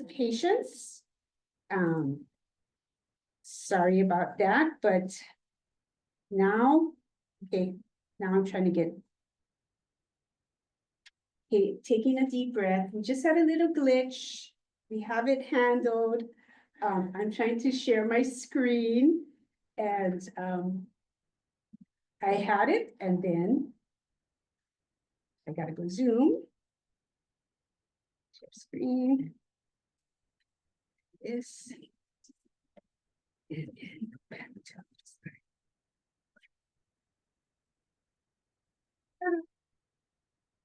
Patience. Sorry about that, but now, okay, now I'm trying to get. Okay, taking a deep breath. We just had a little glitch. We have it handled. I'm trying to share my screen and I had it and then I gotta go Zoom. Share screen. This. And then go back to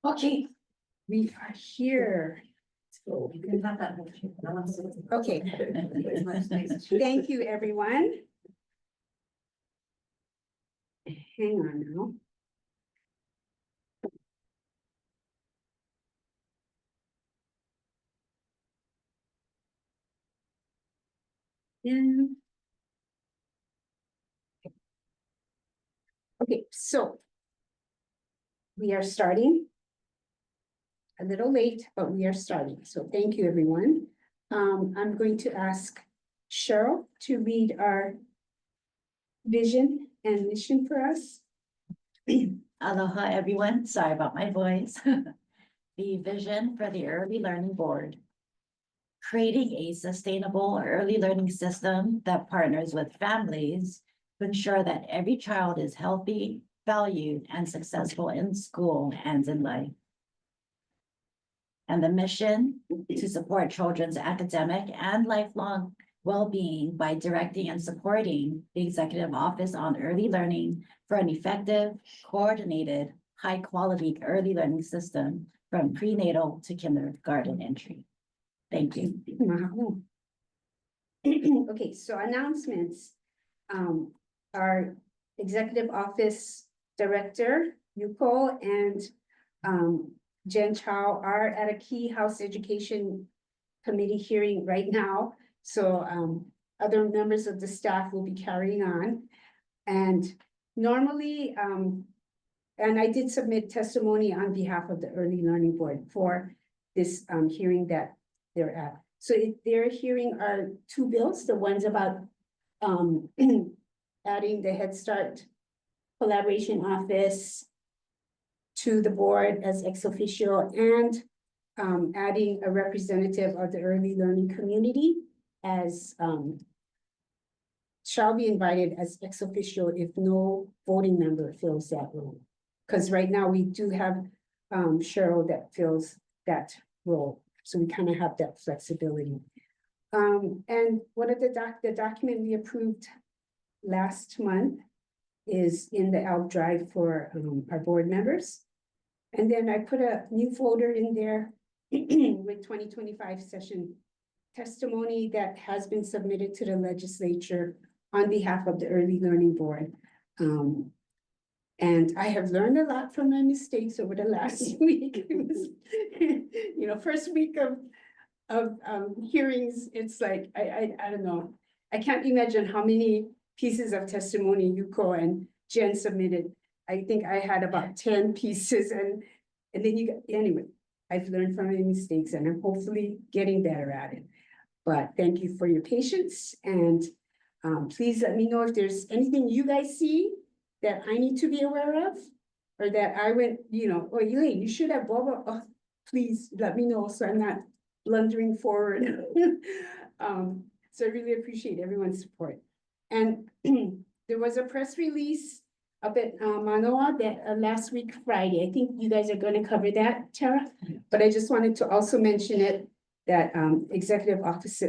okay, we are here. Okay. Thank you, everyone. Hang on now. And okay, so we are starting a little late, but we are starting. So thank you, everyone. I'm going to ask Cheryl to read our vision and mission for us. Aloha, everyone. Sorry about my voice. The vision for the Early Learning Board. Creating a sustainable early learning system that partners with families to ensure that every child is healthy, valued, and successful in school and in life. And the mission to support children's academic and lifelong well-being by directing and supporting the Executive Office on Early Learning for an effective, coordinated, high-quality early learning system from prenatal to kindergarten entry. Thank you. Wow. Okay, so announcements. Our Executive Office Director, Yuko, and Jen Chow are at a key House Education Committee hearing right now. So other members of the staff will be carrying on. And normally, and I did submit testimony on behalf of the Early Learning Board for this hearing that they're at. So they're hearing our two bills, the ones about adding the Head Start Collaboration Office to the board as ex officio and adding a representative of the early learning community as shall be invited as ex officio if no voting member fills that role. Because right now we do have Cheryl that fills that role. So we kind of have that flexibility. And one of the document we approved last month is in the ELB drive for our board members. And then I put a new folder in there with 2025 session testimony that has been submitted to the legislature on behalf of the Early Learning Board. And I have learned a lot from my mistakes over the last week. It was, you know, first week of hearings, it's like, I don't know. I can't imagine how many pieces of testimony Yuko and Jen submitted. I think I had about 10 pieces and then you got, anyway, I've learned from my mistakes and I'm hopefully getting better at it. But thank you for your patience and please let me know if there's anything you guys see that I need to be aware of or that I went, you know, oh, Elaine, you should have blah, blah, blah. Please let me know so I'm not blundering forward. So I really appreciate everyone's support. And there was a press release up at Manoa that last week, Friday. I think you guys are going to cover that, Tara. But I just wanted to also mention it that executive office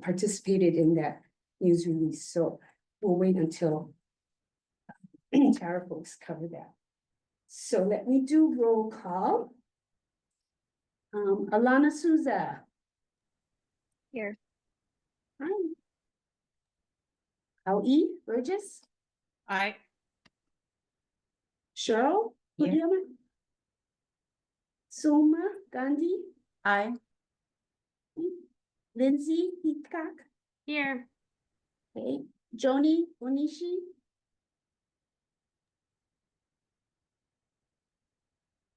participated in that news release. So we'll wait until Tara folks cover that. So let me do roll call. Alana Souza. Here. Hi. Aoi Burgess. Aye. Cheryl. Here. Pudiyama? Soma Gandhi. Aye. Lindsay Heathcock. Here. Okay. Joni Onishi.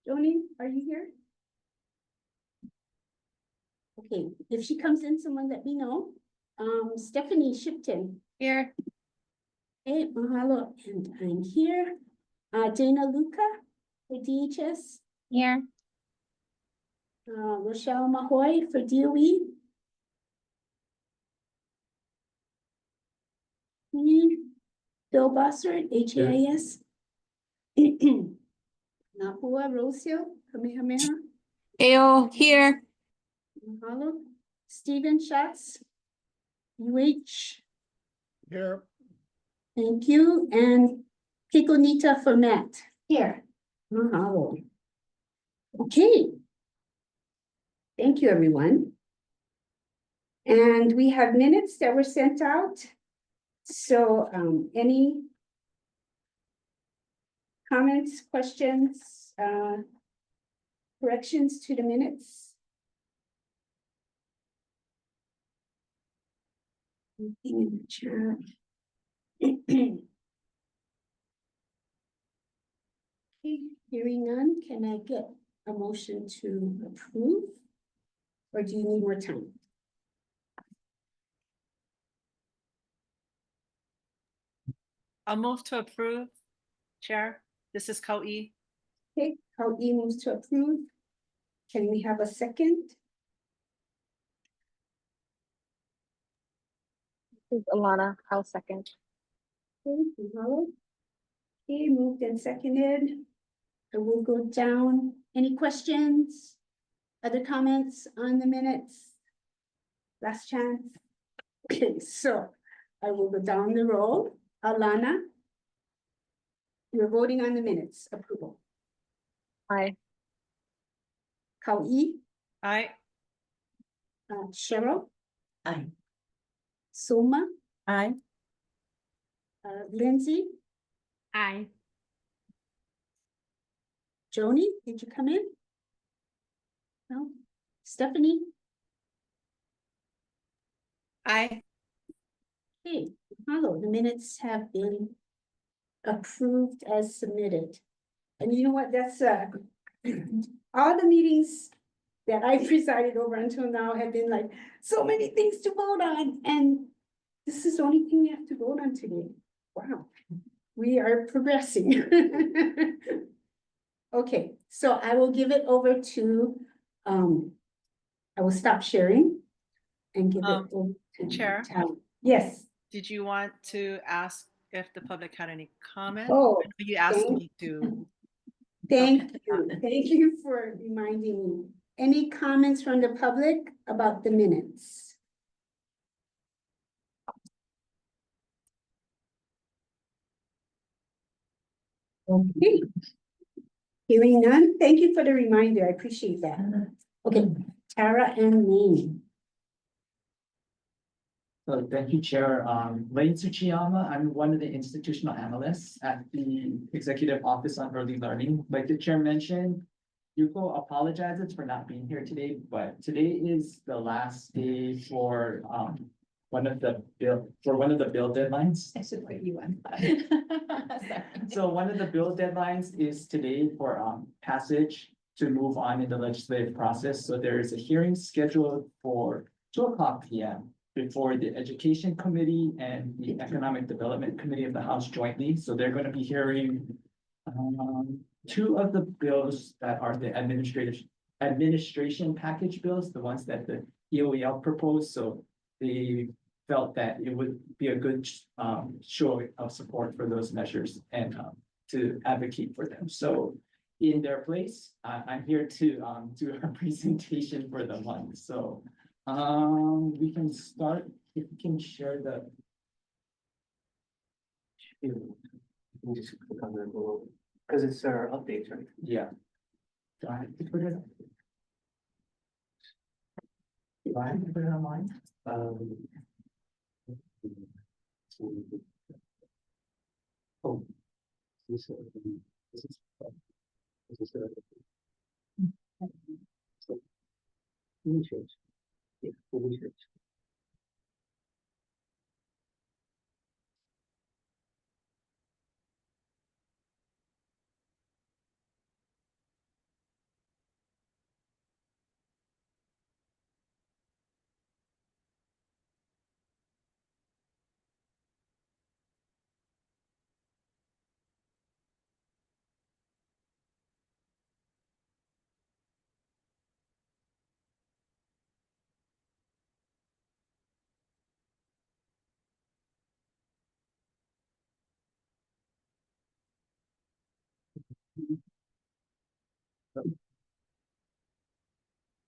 Joni, are you here? Okay, if she comes in, someone let me know. Stephanie Shipton. Here. Hey, mahalo, and I'm here. Dana Luca for DHS. Here. Rochelle Mahoy for DOE. Bill Bossert, HAIS. Napua Rocio, Kamehameha. Ayo, here. Mahalo. Stephen Schatz. UH. Here. Thank you. And Piconita for Matt. Here. Mahalo. Okay. Thank you, everyone. And we have minutes that were sent out. So, any comments, questions, corrections to the minutes? Anything in the chat? Okay, hearing none, can I get a motion to approve? Or do you need more time? I'll move to approve. Chair, this is Kao E. Okay, how E moves to approve. Can we have a second? This is Alana. I'll second. Okay, Mahalo. Okay, moved and seconded. I will go down. Any questions? Other comments on the minutes? Last chance. Okay, so I will go down the roll. Alana. You're voting on the minutes approval. Aye. Kauai, Aye. Cheryl, Aye. Soma, Aye. Lindsay, Aye. Joni, did you come in? No? Stephanie? Aye. Hey, hello, the minutes have been approved as submitted. And you know what, that's, all the meetings that I presided over until now have been like, so many things to vote on, and this is the only thing we have to vote on today. Wow, we are progressing. Okay, so I will give it over to, I will stop sharing and give it over to Chair? Tal. Yes. Did you want to ask if the public had any comment? Oh, You asked thank- me to. Thank Okay. you. Thank you for reminding me. Any comments from the public about the minutes? Okay. Hearing none, thank you for the reminder. I appreciate that. Okay, Tara and Lane. So thank you, Chair. Lane Tsuchiyama, I'm one of the institutional analysts at the Executive Office on Early Learning. Like the chair mentioned, Yuko apologizes for not being here today, but today is the last day for one of the bill deadlines. I should put you on. Sorry. So one of the bill deadlines is today for passage to move on in the legislative process. So there is a hearing scheduled for 2:00 p.m. before the Education Committee and the Economic Development Committee of the House jointly. So they're going to be hearing two of the bills that are the administration package bills, the ones that the EOEL proposed. So they felt that it would be a good show of support for those measures and to advocate for them. So in their place, I'm here to do a presentation for the month. So we can start, if we can share the. Just click on that below, because it's our updates, right? Yeah. Do I have to put it up? Do I have to put it online? Oh. This is. This is. This is. So. Initials. Yeah, initials.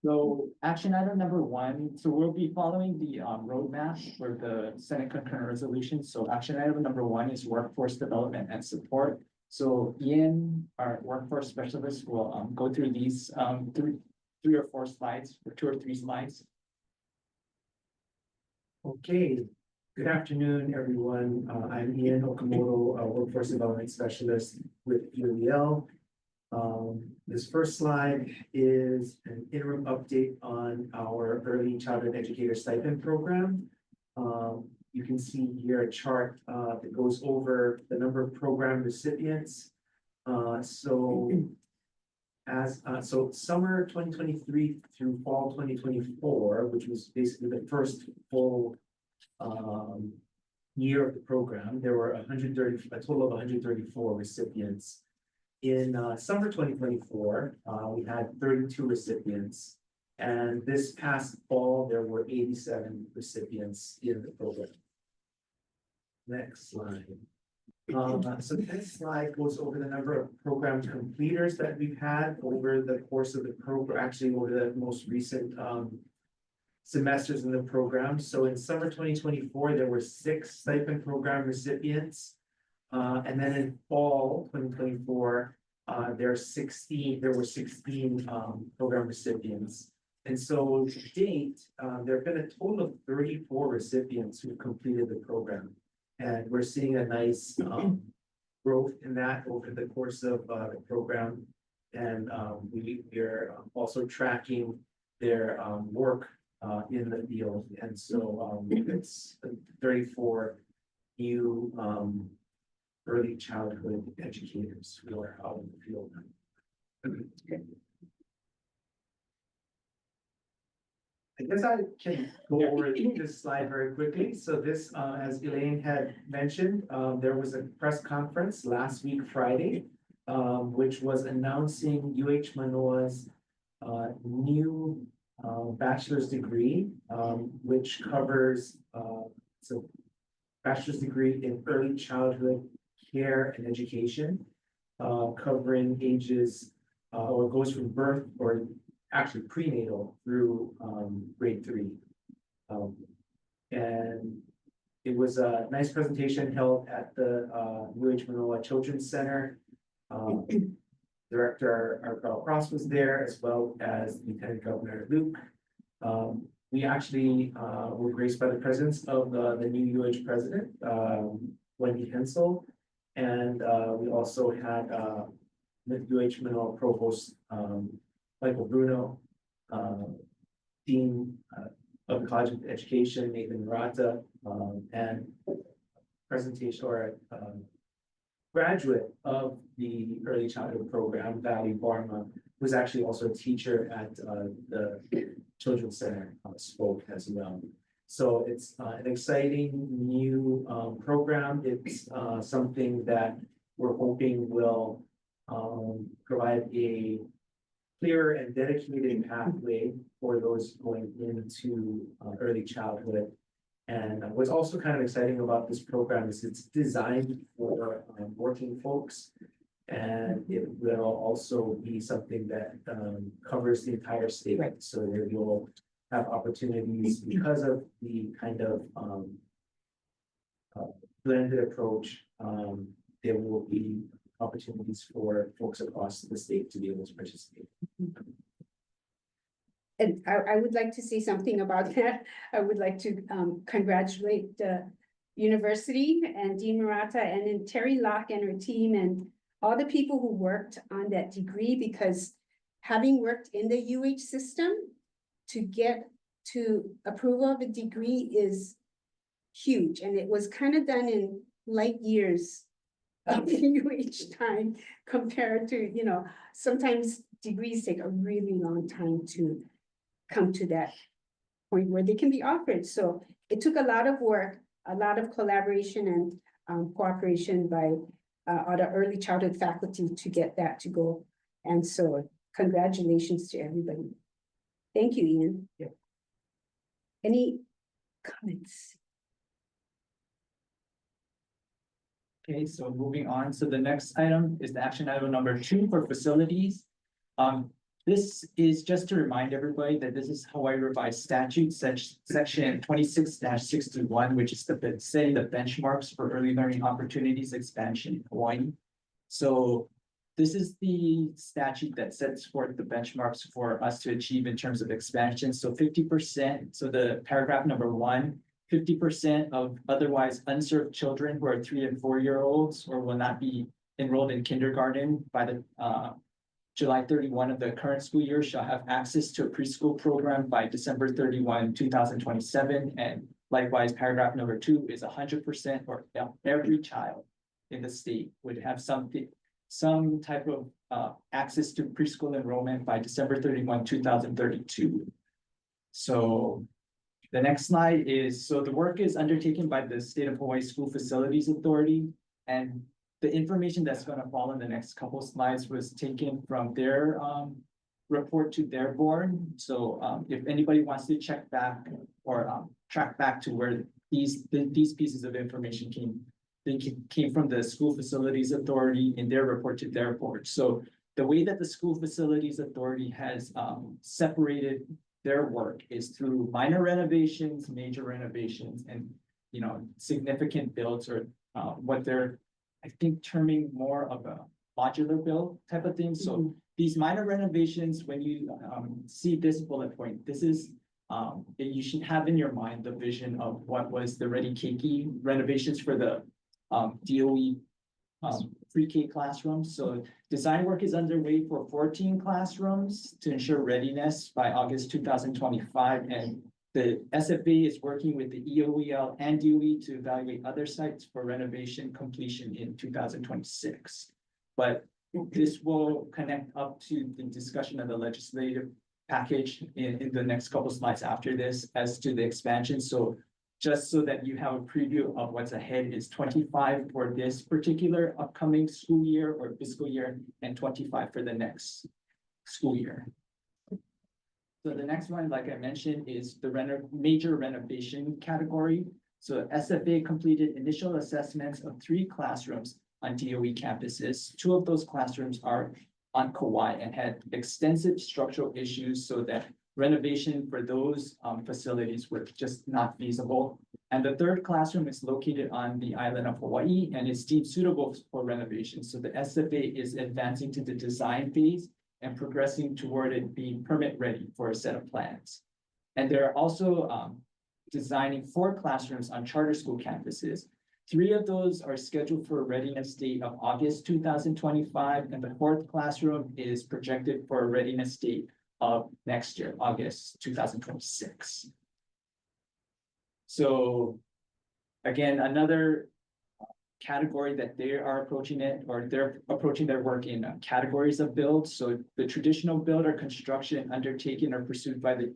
So action item number one, so we'll be following the roadmap for the Senate concurrent resolution. So action item number one is workforce development and support. So Ian, our workforce specialist, will go through these three or four slides, or 2 or 3 slides. Okay, good afternoon, everyone. I'm Ian Okamoto, a workforce development specialist with ELB. This first slide is an interim update on our early childhood educator stipend program. You can see here a chart that goes over the number of program recipients. So summer 2023 through fall 2024, which was basically the first full year of the program, there were a total of 134 recipients. In summer 2024, we had 32 recipients, and this past fall, there were 87 recipients in the program. Next slide. So this slide goes over the number of program completers that we've had over the course of the program, actually over the most recent semesters in the program. So in summer 2024, there were 6 stipend program recipients. And then in fall 2024, there were 16 program recipients. And so to date, there have been a total of 34 recipients who completed the program. And we're seeing a nice growth in that over the course of the program. And we're also tracking their work in the field. And so it's 34 new early childhood educators who are out in the field. I guess I can go over this slide very quickly. So this, as Elaine had mentioned, there was a press conference last week, Friday, which was announcing UH Manoa's new bachelor's degree, which covers so bachelor's degree in early childhood care and education, covering ages or goes from birth or actually prenatal through grade 3. And it was a nice presentation held at the UH Manoa Children's Center. Director Carl Cross was there, as well as Lieutenant Governor Luke. We actually were graced by the presence of the new UH president, Wendy Hensel. And we also had the UH Manoa Provost Michael Bruno, Dean of the College of Education, Nathan Murata, and presentation or graduate of the early childhood program, Valley Barma, was actually also a teacher at the Children's Center, spoke as well. So it's an exciting new program. It's something that we're hoping will provide a clear and dedicated pathway for those going into early childhood. And what's also kind of exciting about this program is it's designed for working folks, and it will also be something that covers the entire state. Right. So there you'll have opportunities because of the kind of blended approach. There will be opportunities for folks across the state to be able to participate. And I would like to say something about that. I would like to congratulate the university and Dean Murata and then Terry Locke and her team and all the people who worked on that degree, because having worked in the UH system, to get to approval of a degree is huge. And it was kind of done in light years of UH time compared to, you know, sometimes degrees take a really long time to come to that point where they can be offered. So it took a lot of work, a lot of collaboration and cooperation by other early childhood faculty to get that to go. And so congratulations to everybody. Thank you, Ian. Yeah. Any comments? Okay, so moving on, so the next item is the action item number 2 for facilities. This is just to remind everybody that this is Hawaii revised statute, section 26-61, which is setting the benchmarks for early learning opportunities expansion in Hawaii. So this is the statute that sets forth the benchmarks for us to achieve in terms of expansion. So 50%, so the paragraph number 1, 50% of otherwise unserved children who are 3 and 4-year-olds or will not be enrolled in kindergarten by the July 31 of the current school year shall have access to a preschool program by December 31, 2027. And likewise, paragraph number 2 is 100% or every child in the state would have some type of access to preschool enrollment by December 31, 2032. So the next slide is, so the work is undertaken by the State of Hawaii School Facilities Authority, and the information that's going to follow in the next couple slides was taken from their report to their board. So if anybody wants to check back or track back to where these pieces of information came from the School Facilities Authority in their report to their board. So the way that the School Facilities Authority has separated their work is through minor renovations, major renovations, and significant builds, or what they're, I think, terming more of a modular build type of thing. So these minor renovations, when you see this bullet point, this is you should have in your mind the vision of what was the Ready Keiki renovations for the DOE pre-K classrooms. So design work is underway for 14 classrooms to ensure readiness by August 2025. And the SFA is working with the EOEL and DOE to evaluate other sites for renovation completion in 2026. But this will connect up to the discussion of the legislative package in the next couple slides after this as to the expansion. So just so that you have a preview of what's ahead is 25 for this particular upcoming school year or fiscal year, and 25 for the next school year. So the next one, like I mentioned, is the major renovation category. So SFA completed initial assessments of 3 classrooms on DOE campuses. 2 of those classrooms are on Kauai and had extensive structural issues, so that renovation for those facilities were just not feasible. And the 3rd classroom is located on the island of Hawaii and is deemed suitable for renovation. So the SFA is advancing to the design phase and progressing toward it being permit ready for a set of plans. And they're also designing 4 classrooms on charter school campuses. 3 of those are scheduled for a readiness date of August 2025, and the 4th classroom is projected for a readiness date of next year, August 2026. So again, another category that they are approaching it, or they're approaching their work in categories of build. So the traditional build or construction undertaken or pursued by the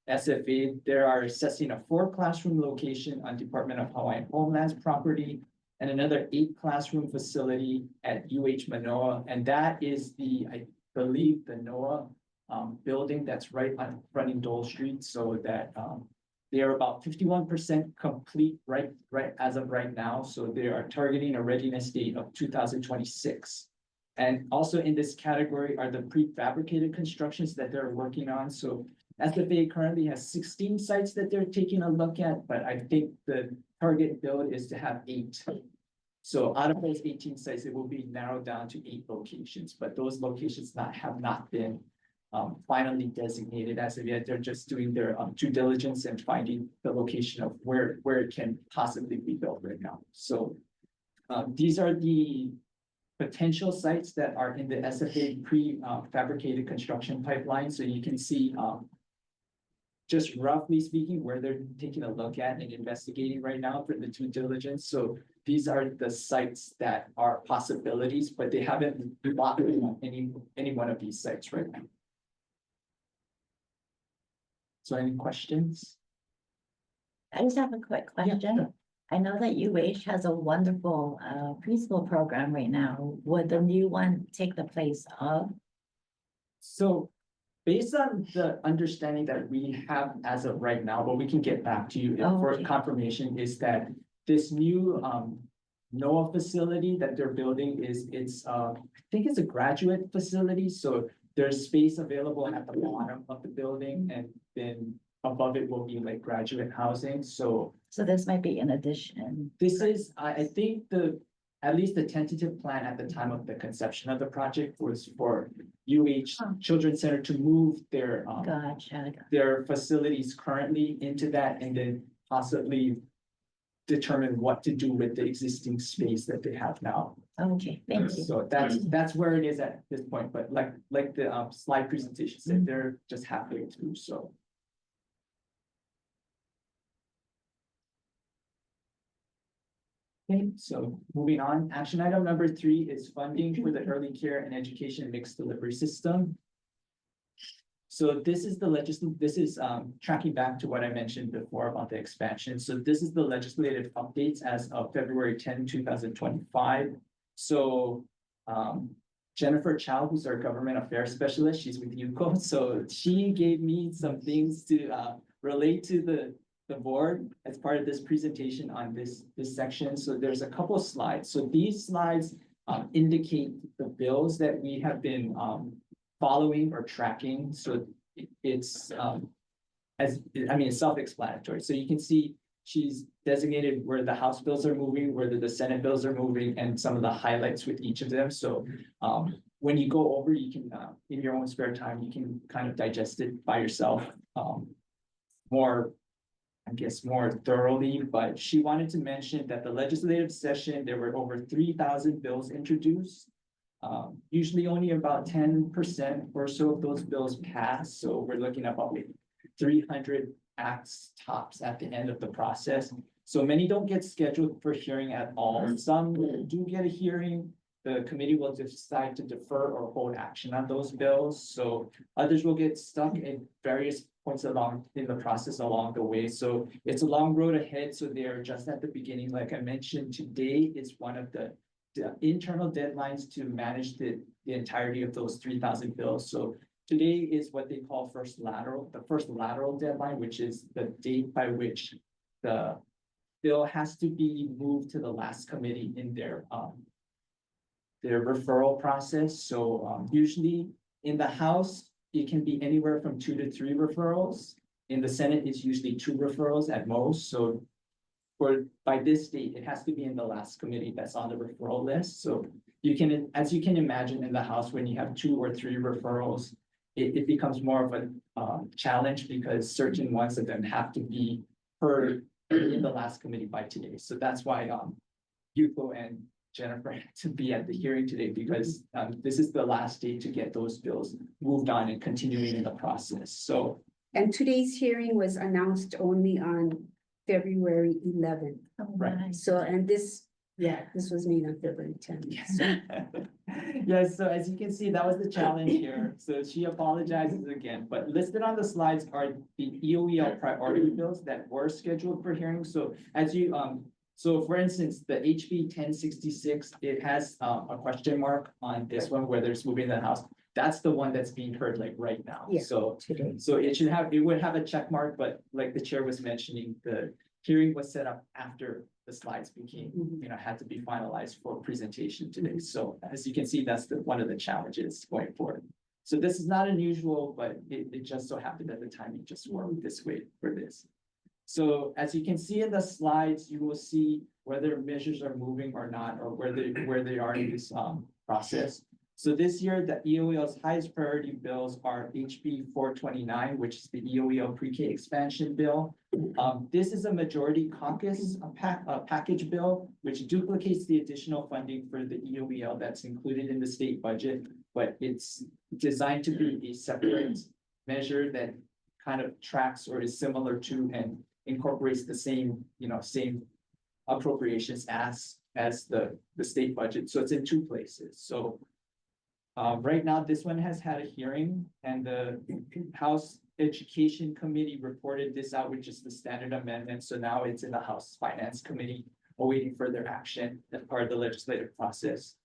SFA, they are assessing a 4 classroom location on Department of Hawaiian Homeland's property and another 8 classroom facility at UH Manoa. And that is I believe, the NOAA building that's right on running Dole Street, so that they are about 51% complete right as of right now. So they are targeting a readiness date of 2026. And also in this category are the prefabricated constructions that they're working on. So SFA currently has 16 sites that they're taking a look at, but I think the target build is to have 8. So out of those 18 sites, it will be narrowed down to 8 locations, but those locations have not been finally designated as of yet. They're just doing their due diligence and finding the location of where it can possibly be built right now. So these are the potential sites that are in the SFA prefabricated construction pipeline. So you can see just roughly speaking where they're taking a look at and investigating right now for the due diligence. So these are the sites that are possibilities, but they haven't locked in any one of these sites right now. So any questions? I just have a quick question. sure. I know that UH has a wonderful preschool program right now. Would the new one take the place of? So based on the understanding that we have as of right now, but we can get back to you Oh, for okay. confirmation, is that this new NOAA facility that they're building I think it's a graduate facility, so there's space available at the bottom of the building, and then above it will be like graduate housing, so. So this might be in addition. This is, I think at least the tentative plan at the time of the conception of the project was for UH Oh. Children's Center to move Gotcha. their facilities currently into that, and then possibly determine what to do with the existing space that they have now. Okay, thank you. So that's where it is at this point, but like the slide presentation said, they're just halfway through, so. Okay, so moving on, action item number 3 is funding for the early care and education mixed delivery system. So this is tracking back to what I mentioned before about the expansion. So this is the legislative updates as of February 10, 2025. So Jennifer Chow, who's our government affairs specialist, she's with UCO. So she gave me some things to relate to the board as part of this presentation on this section. So there's a couple of slides. So these slides indicate the bills that we have been following or tracking. So it's it's self-explanatory. So you can see she's designated where the House bills are moving, where the Senate bills are moving, and some of the highlights with each of them. So when you go over, you can in your own spare time, you can kind of digest it by yourself more thoroughly, but she wanted to mention that the legislative session, there were over 3,000 bills introduced. Usually only about 10% or so of those bills pass. So we're looking at about 300 acts tops at the end of the process. So many don't get scheduled for hearing at all. Some do get a hearing. The committee will decide to defer or hold action on those bills. So others will get stuck in various points along in the process along the way. So it's a long road ahead. So they're just at the beginning. Like I mentioned, today is one of the internal deadlines to manage the entirety of those 3,000 bills. So today is what they call the first lateral deadline, which is the date by which the bill has to be moved to the last committee in their referral process. So usually in the House, it can be anywhere from 2 to 3 referrals. In the Senate, it's usually 2 referrals at most. So by this date, it has to be in the last committee that's on the referral list. So you can, as you can imagine, in the House, when you have 2 or 3 referrals, it becomes more of a challenge because certain ones of them have to be heard in the last committee by today. So that's why Yuko and Jennifer had to be at the hearing today, because this is the last day to get those bills moved on and continuing in the process. So. And today's hearing was announced only on February 11th. Right. So, and this was made on February 10th. Yes. Yes, so as you can see, that was the challenge here. So she apologizes again, but listed on the slides are the EOEL priority bills that were scheduled for hearing. So as you, so for instance, the HB 1066, it has a question mark on this one, whether it's moving to the House. That's the one that's being heard like right now. Yeah, So today. so it would have a check mark, but like the chair was mentioning, the hearing was set up after the slides became, had to be finalized for presentation today. So as you can see, that's one of the challenges going forward. So this is not unusual, but it just so happened that the timing just worked this way for this. So as you can see in the slides, you will see whether measures are moving or not, or where they are in this process. So this year, the EOEL's highest priority bills are HB 429, which is the EOEL pre-K expansion bill. This is a majority caucus package bill, which duplicates the additional funding for the EOEL that's included in the state budget, but it's designed to be a separate measure that kind of tracks or is similar to and incorporates the same appropriations as the state budget. So it's in 2 places. So right now, this one has had a hearing, and the House Education Committee reported this out, which is the standard amendment. So now it's in the House Finance Committee awaiting further action as part of the legislative process.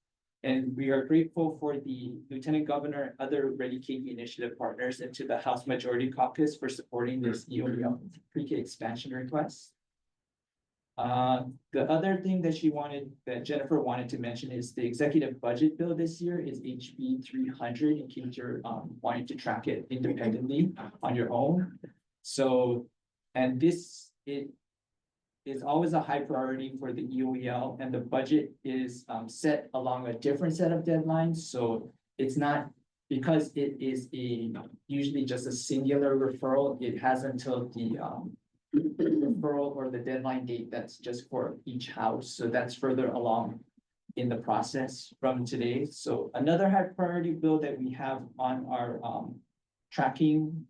And we are grateful for the Lieutenant Governor and other Ready KP initiative partners and to the House Majority Caucus for supporting this EOEL pre-K expansion request. The other thing that that Jennifer wanted to mention is the executive budget bill this year is HB 300, in case you're wanting to track it independently on your own. So, and this, it is always a high priority for the EOEL, and the budget is set along a different set of deadlines, so it's not, because it is usually just a singular referral, it has until the referral or the deadline date that's just for each house, so that's further along in the process from today. So another high priority bill that we have on our tracking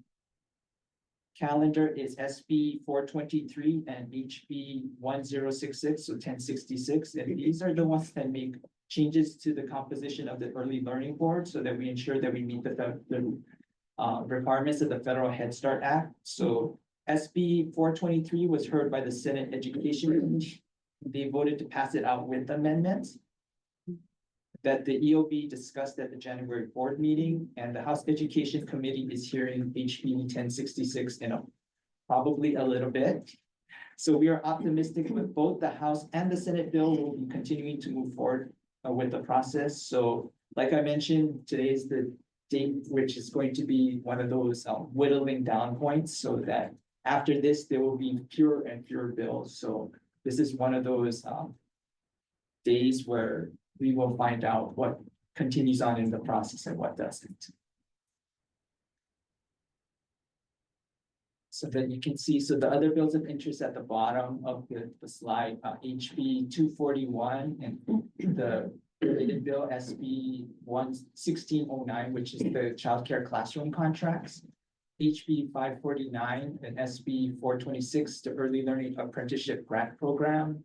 calendar is SB 423 and HB 1066, so 1066, and these are the ones that make changes to the composition of the early learning board so that we ensure that we meet the requirements of the Federal Head Start Act. So SB 423 was heard by the Senate Education Committee. They voted to pass it out with amendments that the EOB discussed at the January board meeting, and the House Education Committee is hearing HB 1066 in probably a little bit. So we are optimistic with both the House and the Senate bill will be continuing to move forward with the process. So like I mentioned, today is the date, which is going to be one of those whittling down points, so that after this, there will be fewer and fewer bills. So this is one of those days where we will find out what continues on in the process and what doesn't. So that you can see, so the other bills of interest at the bottom of the slide, HB 241 and the related bill SB 1609, which is the childcare classroom contracts. HB 549 and SB 426, the early learning apprenticeship grant program.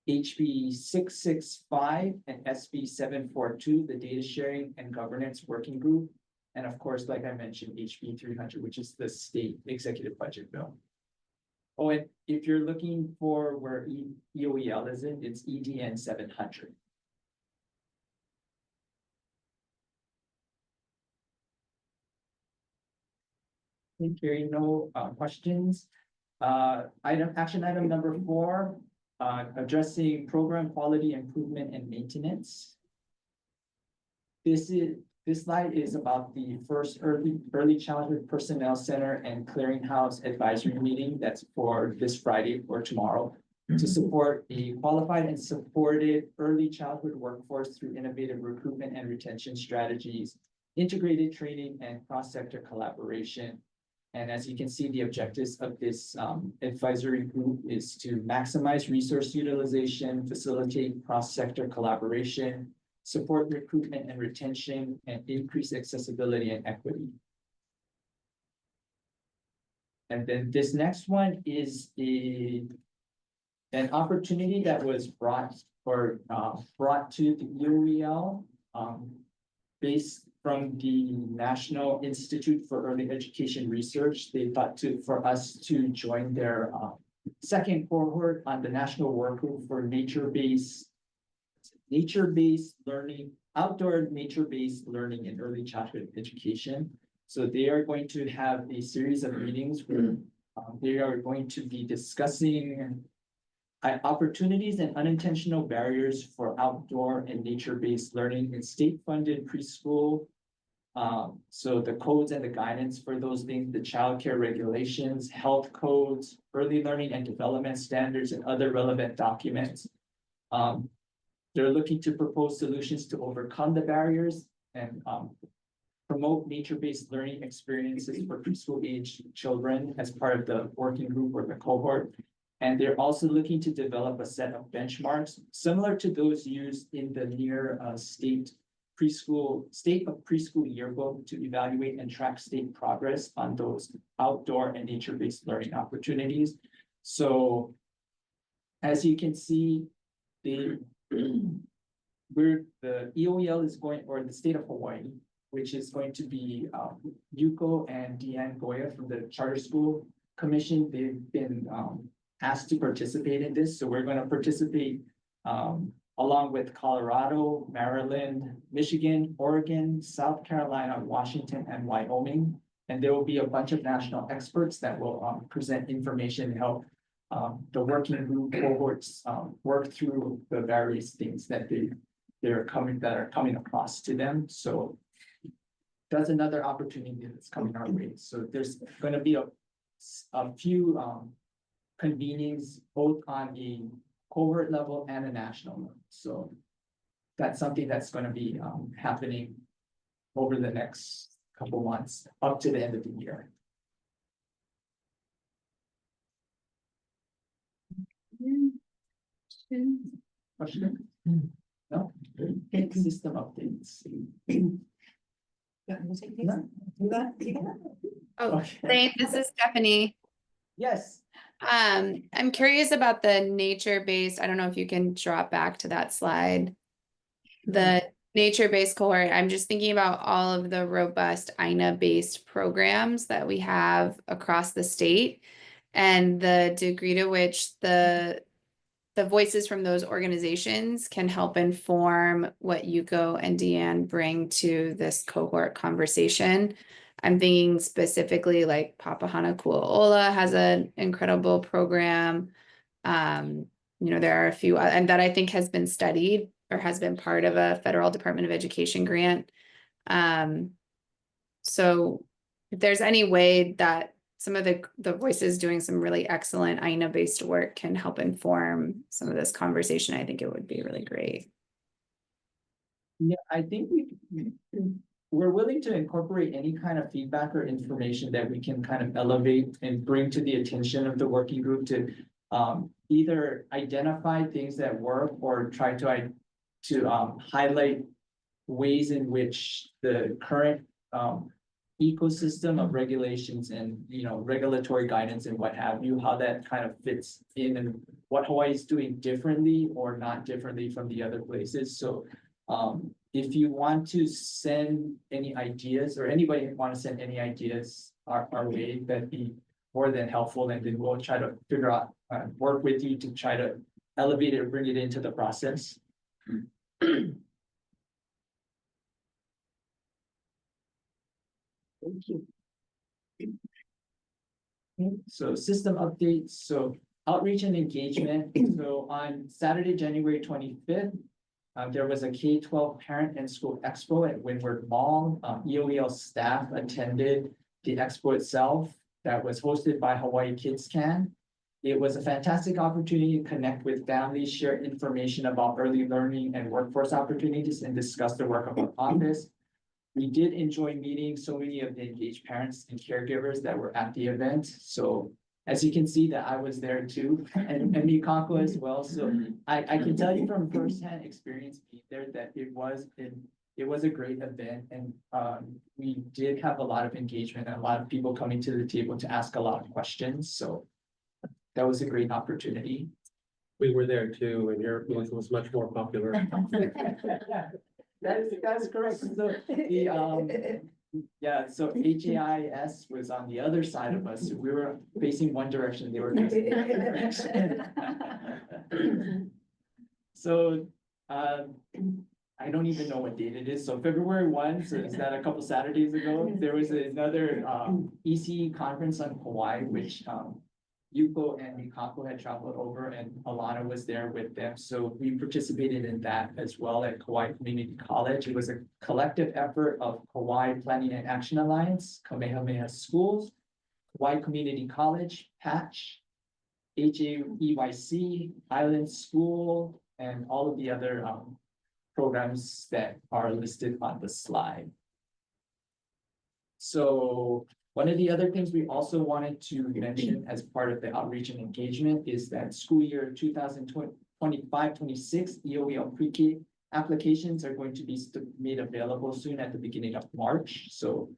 HB 665 and SB 742, the data sharing and governance working group. And of course, like I mentioned, HB 300, which is the state executive budget bill. Oh, and if you're looking for where EOEL is in, it's EDN 700. Hearing no questions. Action item number 4, addressing program quality improvement and maintenance. This slide is about the first early childhood personnel center and clearinghouse advisory meeting that's for this Friday or tomorrow to support a qualified and supported early childhood workforce through innovative recruitment and retention strategies, integrated training, and cross-sector collaboration. And as you can see, the objectives of this advisory group is to maximize resource utilization, facilitate cross-sector collaboration, support recruitment and retention, and increase accessibility and equity. And then this next one is an opportunity that was brought to the EOEL based from the National Institute for Early Education Research. They thought for us to join their second cohort on the national work group for nature-based learning, outdoor nature-based learning in early childhood education. So they are going to have a series of meetings where they are going to be discussing opportunities and unintentional barriers for outdoor and nature-based learning in state-funded preschool. So the codes and the guidance for those things, the childcare regulations, health codes, early learning and development standards, and other relevant documents. They're looking to propose solutions to overcome the barriers and promote nature-based learning experiences for preschool age children as part of the working group or the cohort. And they're also looking to develop a set of benchmarks similar to those used in the state of preschool yearbook to evaluate and track state progress on those outdoor and nature-based learning opportunities. So as you can see, the EOEL is going, or the state of Hawaii, which is going to be Yuko and Deanne Goya from the Charter School Commission. They've been asked to participate in this. So we're going to participate along with Colorado, Maryland, Michigan, Oregon, South Carolina, Washington, and Wyoming. And there will be a bunch of national experts that will present information and help the working group cohorts, work through the various things that that are coming across to them, so. That's another opportunity that's coming our way, so there's gonna be a few, convenings both on a cohort level and a national level, so. That's something that's gonna be, happening over the next couple months, up to the end of the year. Question? No? System updates. Oh, Okay. Dave, this is Stephanie. Yes, I'm curious about the nature-based, I don't know if you can drop back to that slide. The nature-based cohort, I'm just thinking about all of the robust INA-based programs that we have across the state and the degree to which the voices from those organizations can help inform what Yuko and Deanne bring to this cohort conversation. I'm thinking specifically like Papahana Kuaola has an incredible program. There are a few, and that I think has been studied or has been part of a federal Department of Education grant. So if there's any way that some of the voices doing some really excellent INA-based work can help inform some of this conversation, I think it would be really great. yeah, I think we're willing to incorporate any kind of feedback or information that we can kind of elevate and bring to the attention of the working group to either identify things that work or try to highlight ways in which the current ecosystem of regulations and, regulatory guidance and what have you, how that kind of fits in and what Hawaii is doing differently or not differently from the other places. So if you want to send any ideas or anybody want to send any ideas our way, that'd be more than helpful. And then we'll try to figure out, work with you to try to elevate it or bring it into the process. Thank you. So system updates, so outreach and engagement. So on Saturday, January 25th, there was a K-12 parent and school expo at Windward Mall. EOEL staff attended the expo itself that was hosted by Hawaii Kids Can. It was a fantastic opportunity to connect with families, share information about early learning and workforce opportunities, and discuss the work of our office. We did enjoy meeting so many of the engaged parents and caregivers that were at the event. So as you can see that I was there too, and Mikako as well. So I can tell you from firsthand experience being there that it was a great event, and we did have a lot of engagement and a lot of people coming to the table to ask a lot of questions. So that was a great opportunity. We were there too, and your booth was much more popular. That's correct. So so HAIS was on the other side of us. So we were facing one direction, they were facing the other direction. So I don't even know what date it is. So February 1, so is that a couple Saturdays ago? There was another EC conference on Hawaii, which Yuko and Mikako had traveled over, and Alana was there with them. So we participated in that as well at Kauai Community College. It was a collective effort of Kauai Planning and Action Alliance, Kamehameha Schools, Kauai Community College, Patch, HAEYC, Island School, and all of the other programs that are listed on the slide. So one of the other things we also wanted to mention as part of the outreach and engagement is that school year 2025-26 EOEL pre-K applications are going to be made available soon at the beginning of March. So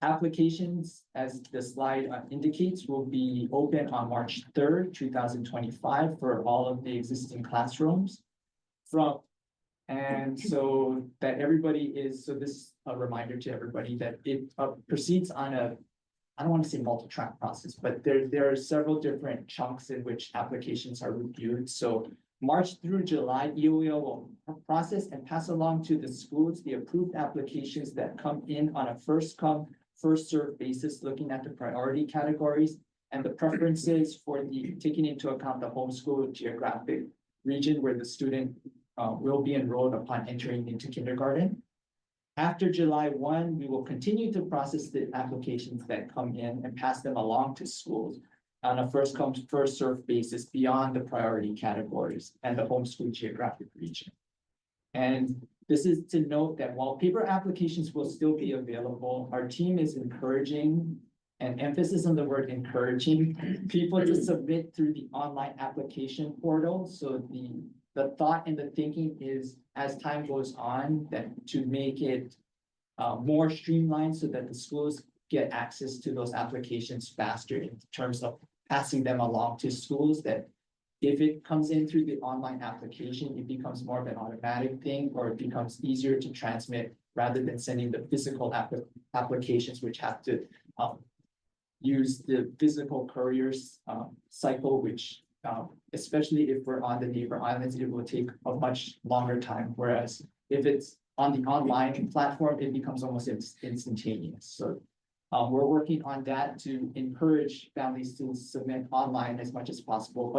applications, as the slide indicates, will be open on March 3rd, 2025 for all of the existing classrooms. And so that everybody is, so this is a reminder to everybody that it proceeds on I don't want to say multi-track process, but there are several different chunks in which applications are reviewed. So March through July, EOEL will process and pass along to the schools the approved applications that come in on a first come, first served basis, looking at the priority categories. and the preferences for the, taking into account the homeschool geographic region where the student will be enrolled upon entering into kindergarten. After July 1, we will continue to process the applications that come in and pass them along to schools on a first come, first served basis beyond the priority categories and the homeschool geographic region. And this is to note that while paper applications will still be available, our team is encouraging, and emphasis on the word encouraging, people to submit through the online application portal. So the thought and the thinking is, as time goes on, that to make it more streamlined so that the schools get access to those applications faster in terms of passing them along to schools, that if it comes in through the online application, it becomes more of an automatic thing, or it becomes easier to transmit rather than sending the physical applications, which have to use the physical couriers cycle, which especially if we're on the neighbor islands, it will take a much longer time. Whereas if it's on the online platform, it becomes almost instantaneous. So we're working on that to encourage families to submit online as much as possible.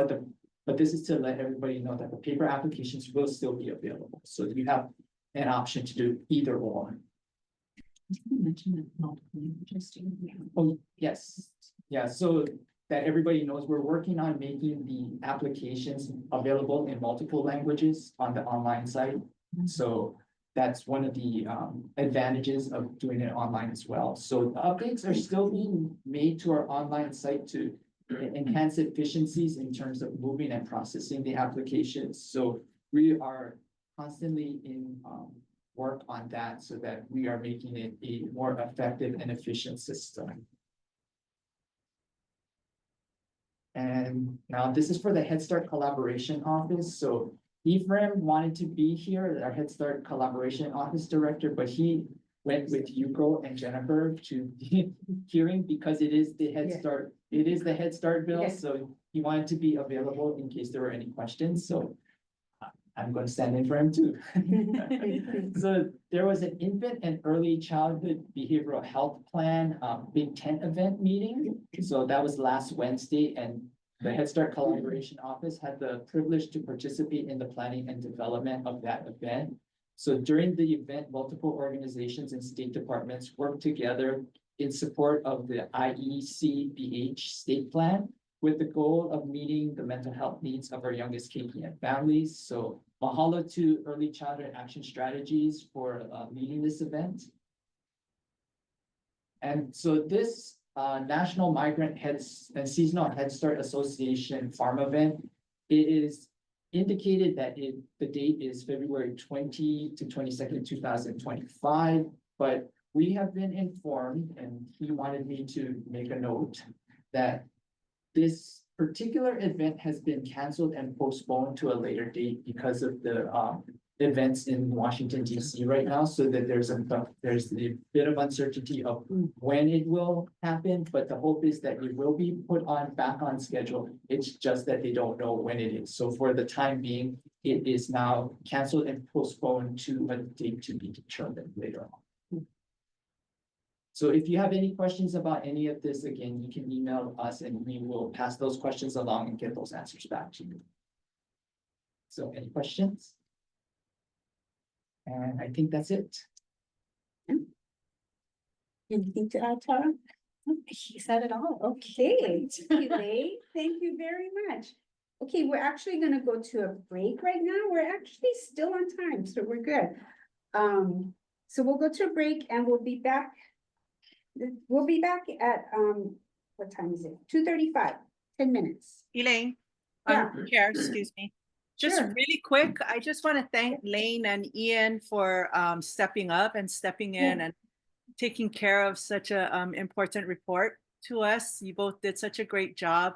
But this is to let everybody know that the paper applications will still be available. So you have an option to do either or. Oh, yes. Yeah, so that everybody knows, we're working on making the applications available in multiple languages on the online site. So that's one of the advantages of doing it online as well. So the updates are still being made to our online site to enhance efficiencies in terms of moving and processing the applications. So we are constantly in work on that so that we are making it a more effective and efficient system. And now this is for the Head Start Collaboration Office. So Ephraim wanted to be here, our Head Start Collaboration Office Director, but he went with Yuko and Jennifer to the hearing because it is the Head Start, it is the Head Start bill. Yes. So he wanted to be available in case there were any questions. So I'm going to stand in for him too. So there was an infant and early childhood behavioral health plan, Big Tent event meeting. So that was last Wednesday, and the Head Start Collaboration Office had the privilege to participate in the planning and development of that event. So during the event, multiple organizations and state departments worked together in support of the IECBH state plan, with the goal of meeting the mental health needs of our youngest KPN families. So mahalo to Early Childhood Action Strategies for leading this event. And so this National Migrant Heads and Seasonal Head Start Association farm event, it is indicated that the date is February 20 to 22nd, 2025, but we have been informed, and he wanted me to make a note, that this particular event has been canceled and postponed to a later date because of the events in Washington, DC right now, so that there's a bit of uncertainty of when it will happen, but the hope is that it will be put back on schedule. It's just that they don't know when it is. So for the time being, it is now canceled and postponed to a date to be determined later on. So if you have any questions about any of this, again, you can email us and we will pass those questions along and get those answers back to you. So any questions? And I think that's it. Anything to add, Tara? She said it all. Okay, thank you, Lei. Thank you very much. Okay, we're actually gonna go to a break right now. We're actually still on time, so we're good. So we'll go to a break and we'll be back. We'll be back at, what time is it? 2:35, 10 minutes. Elaine, Yeah. Chair, excuse me. Just Sure. really quick, I just want to thank Lane and Ian for stepping up and stepping in and taking care of such a important report to us. You both did such a great job.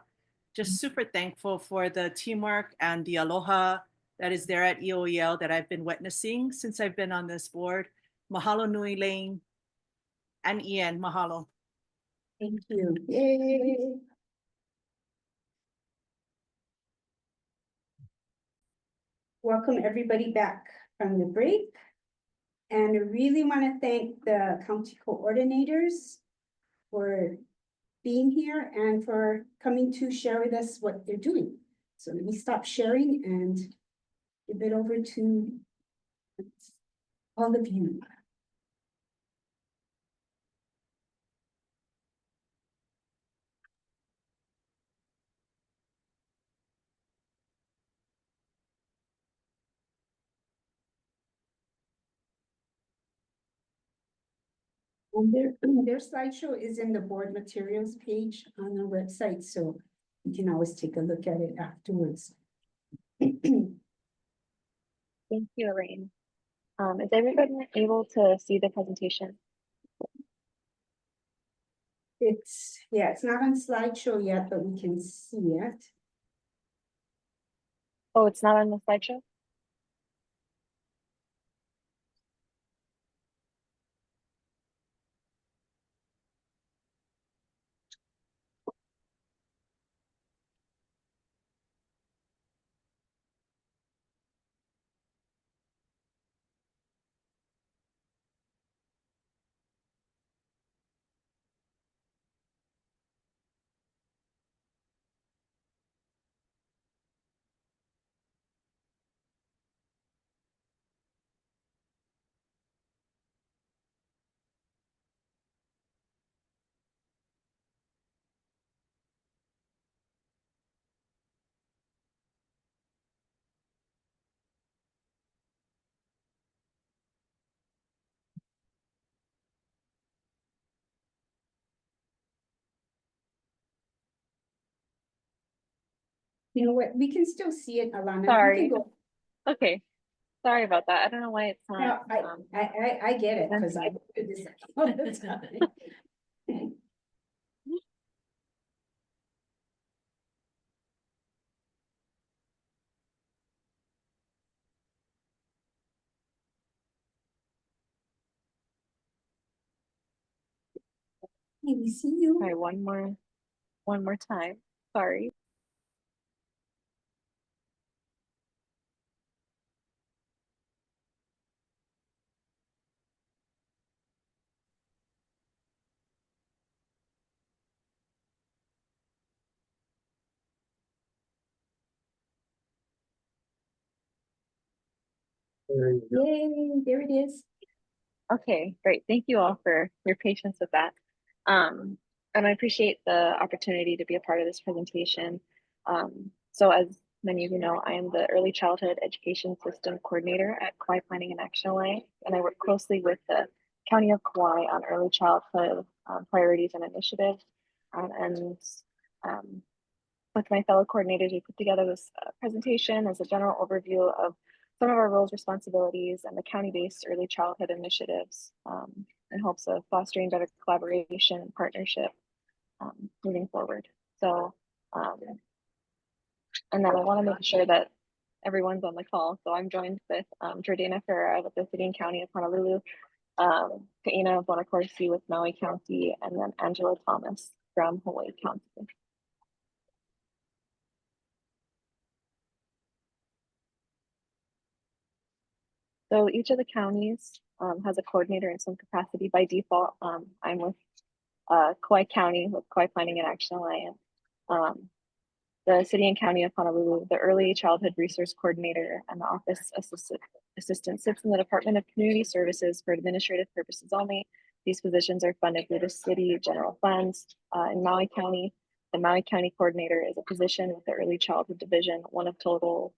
Just super thankful for the teamwork and the aloha that is there at EOEL that I've been witnessing since I've been on this board. Mahalo nui, Lane and Ian, mahalo. Thank you. Yay. Welcome everybody back from the break. And I really want to thank the county coordinators for being here and for coming to share with us what they're doing. So let me stop sharing and give it over to all of you. And their slideshow is in the board materials page on the website, so you can always take a look at it afterwards. Thank you, Elaine. Is everybody able to see the presentation? It's not on slideshow yet, but we can see it. Oh, it's not on the slideshow? You know what, we can still see it, Alana. You Sorry. can go. Okay, sorry about that. I don't know why it's No, not. I get it, because I do this all the time. Hey, we see you. Try one more time. Sorry. There you go. Yay, there it is. Okay, great. Thank you all for your patience with that. And I appreciate the opportunity to be a part of this presentation. So as many of you know, I am the Early Childhood Education System Coordinator at Kauai Planning and Action Alliance, and I work closely with the County of Kauai on early childhood priorities and initiatives. With my fellow coordinators, we put together this presentation as a general overview of some of our roles, responsibilities, and the county-based early childhood initiatives in hopes of fostering better collaboration and partnership moving forward. So, and then I want to make sure that everyone's on the call. So I'm joined with Jordana Ferreira with the City and County of Honolulu, Kaina Bonacorsi with Maui County, and then Angela Thomas from Hawaii County. So each of the counties has a coordinator in some capacity. By default, I'm with Kauai County with Kauai Planning and Action Alliance. The City and County of Honolulu, the Early Childhood Resource Coordinator and the Office Assistant sits in the Department of Community Services for administrative purposes only. These positions are funded through the city general funds. In Maui County, the Maui County Coordinator is a position with the Early Childhood Division, one of total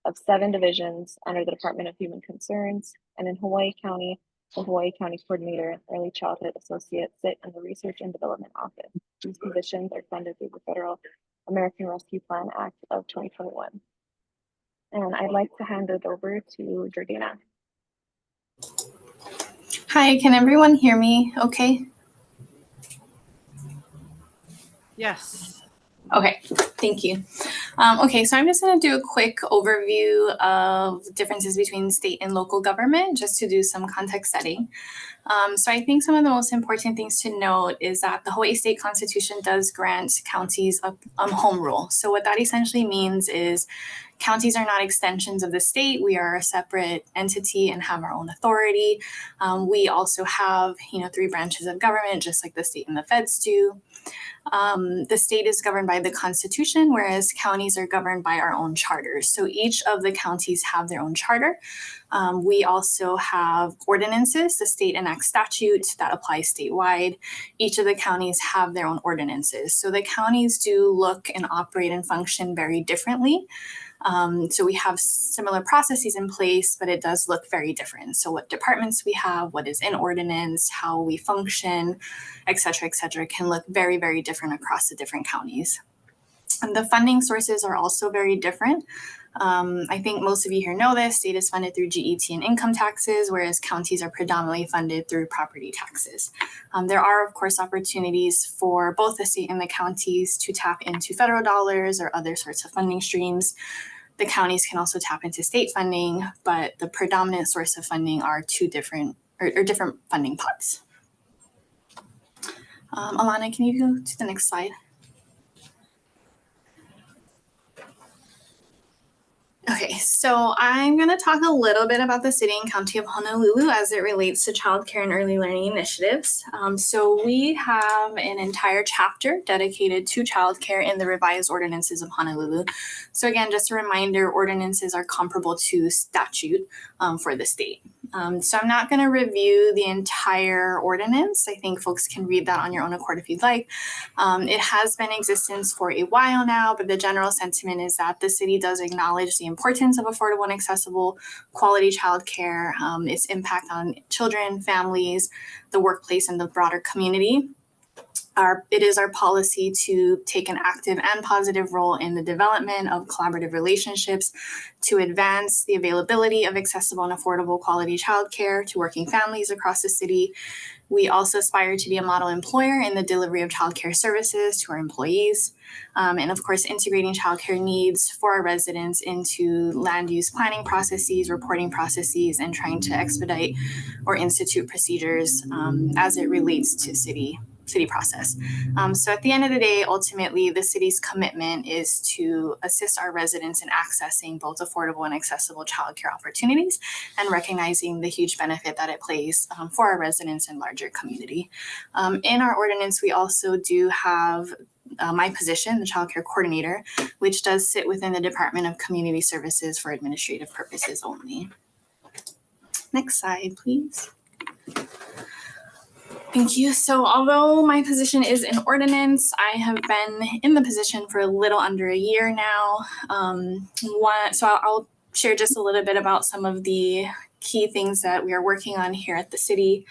of 7 divisions under the Department of Human Concerns. And in Hawaii County, the Hawaii County Coordinator and Early Childhood Associate sit in the Research and Development Office. These positions are funded through the Federal American Rescue Plan Act of 2021. And I'd like to hand it over to Jordana. Hi, can everyone hear me okay? Yes. Okay, thank you. Okay, so I'm just going to do a quick overview of differences between state and local government, just to do some context setting. So I think some of the most important things to note is that the Hawaii State Constitution does grant counties a home rule. So what that essentially means is counties are not extensions of the state. We are a separate entity and have our own authority. We also have, 3 branches of government, just like the state and the feds do. The state is governed by the Constitution, whereas counties are governed by our own charters. So each of the counties have their own charter. We also have ordinances. The state enacts statutes that apply statewide. Each of the counties have their own ordinances. So the counties do look and operate and function very differently. So we have similar processes in place, but it does look very different. So what departments we have, what is in ordinance, how we function, et cetera, can look very, very different across the different counties. And the funding sources are also very different. I think most of you here know this, state is funded through GET and income taxes, whereas counties are predominantly funded through property taxes. There are, of course, opportunities for both the state and the counties to tap into federal dollars or other sorts of funding streams. The counties can also tap into state funding, but the predominant source of funding are 2 different or different funding pots. Alana, can you go to the next slide? Okay, so I'm going to talk a little bit about the city and county of Honolulu as it relates to childcare and early learning initiatives. So we have an entire chapter dedicated to childcare in the revised ordinances of Honolulu. So again, just a reminder, ordinances are comparable to statute for the state. So I'm not going to review the entire ordinance. I think folks can read that on your own accord if you'd like. It has been in existence for a while now, but the general sentiment is that the city does acknowledge the importance of affordable and accessible quality childcare, its impact on children, families, the workplace, and the broader community. It is our policy to take an active and positive role in the development of collaborative relationships to advance the availability of accessible and affordable quality childcare to working families across the city. We also aspire to be a model employer in the delivery of childcare services to our employees. And of course, integrating childcare needs for our residents into land use planning processes, reporting processes, and trying to expedite or institute procedures as it relates to city process. So at the end of the day, ultimately, the city's commitment is to assist our residents in accessing both affordable and accessible childcare opportunities and recognizing the huge benefit that it plays for our residents and larger community. In our ordinance, we also do have my position, the child care coordinator, which does sit within the Department of Community Services for administrative purposes only. Next slide, please. Thank you. So although my position is in ordinance, I have been in the position for a little under a year now. So I'll share just a little bit about some of the key things that we are working on here at the city.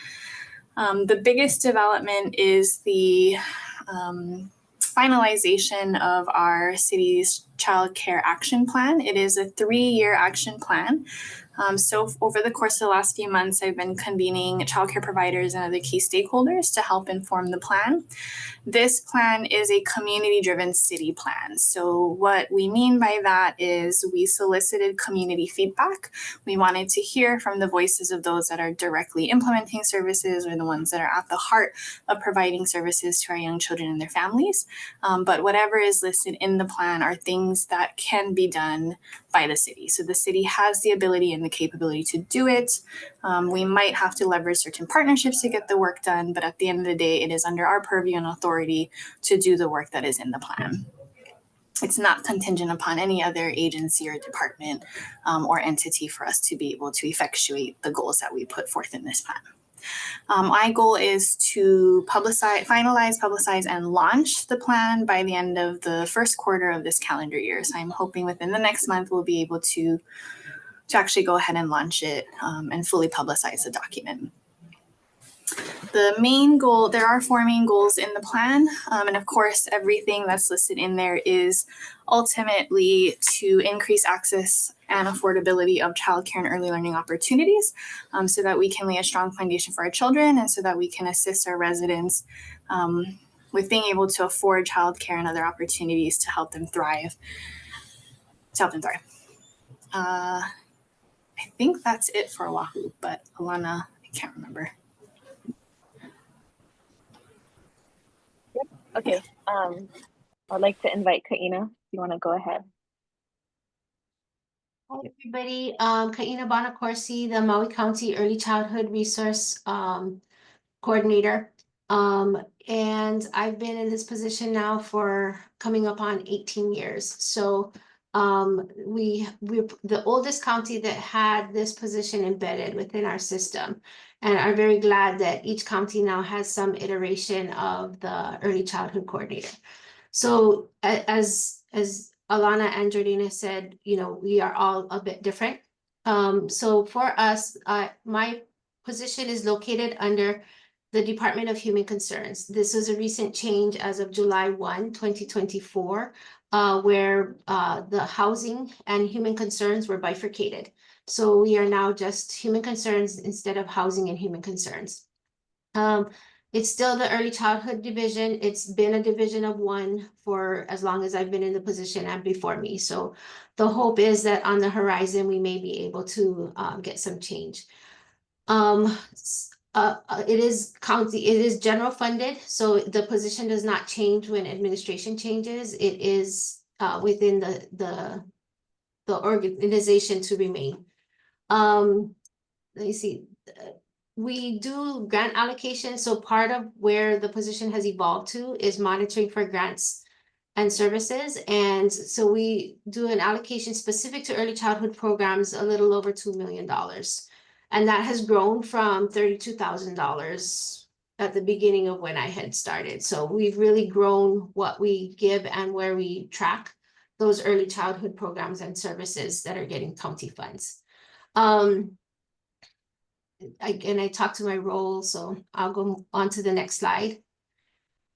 The biggest development is the finalization of our city's child care action plan. It is a 3-year action plan. So over the course of the last few months, I've been convening childcare providers and other key stakeholders to help inform the plan. This plan is a community-driven city plan. So what we mean by that is we solicited community feedback. We wanted to hear from the voices of those that are directly implementing services or the ones that are at the heart of providing services to our young children and their families. But whatever is listed in the plan are things that can be done by the city. So the city has the ability and the capability to do it. We might have to leverage certain partnerships to get the work done, but at the end of the day, it is under our purview and authority to do the work that is in the plan. It's not contingent upon any other agency or department or entity for us to be able to effectuate the goals that we put forth in this plan. My goal is to finalize, publicize, and launch the plan by the end of the first quarter of this calendar year. So I'm hoping within the next month we'll be able to actually go ahead and launch it and fully publicize the document. The main goal, there are 4 main goals in the plan. And of course, everything that's listed in there is ultimately to increase access and affordability of childcare and early learning opportunities so that we can lay a strong foundation for our children and so that we can assist our residents with being able to afford childcare and other opportunities to help them thrive. I think that's it for Oahu, but Alana, I can't remember. Okay, I'd like to invite Kaina. If you want to go ahead. Hi, everybody. Kaina Bonacorsi, the Maui County Early Childhood Resource Coordinator. And I've been in this position now for coming up on 18 years. So we're the oldest county that had this position embedded within our system, and are very glad that each county now has some iteration of the early childhood coordinator. So as Alana and Jordina said, you know, we are all a bit different. So for us, my position is located under the Department of Human Concerns. This is a recent change as of July 1, 2024, where the housing and human concerns were bifurcated. So we are now just human concerns instead of housing and human concerns. It's still the early childhood division. It's been a division of one for as long as I've been in the position and before me. So the hope is that on the horizon, we may be able to get some change. It is general funded, so the position does not change when administration changes. It is within the organization to remain. Let me see. We do grant allocation, so part of where the position has evolved to is monitoring for grants and services. And so we do an allocation specific to early childhood programs, a little over $2 million. And that has grown from $32,000 at the beginning of when I had started. So we've really grown what we give and where we track those early childhood programs and services that are getting county funds. I talked to my role, so I'll go on to the next slide.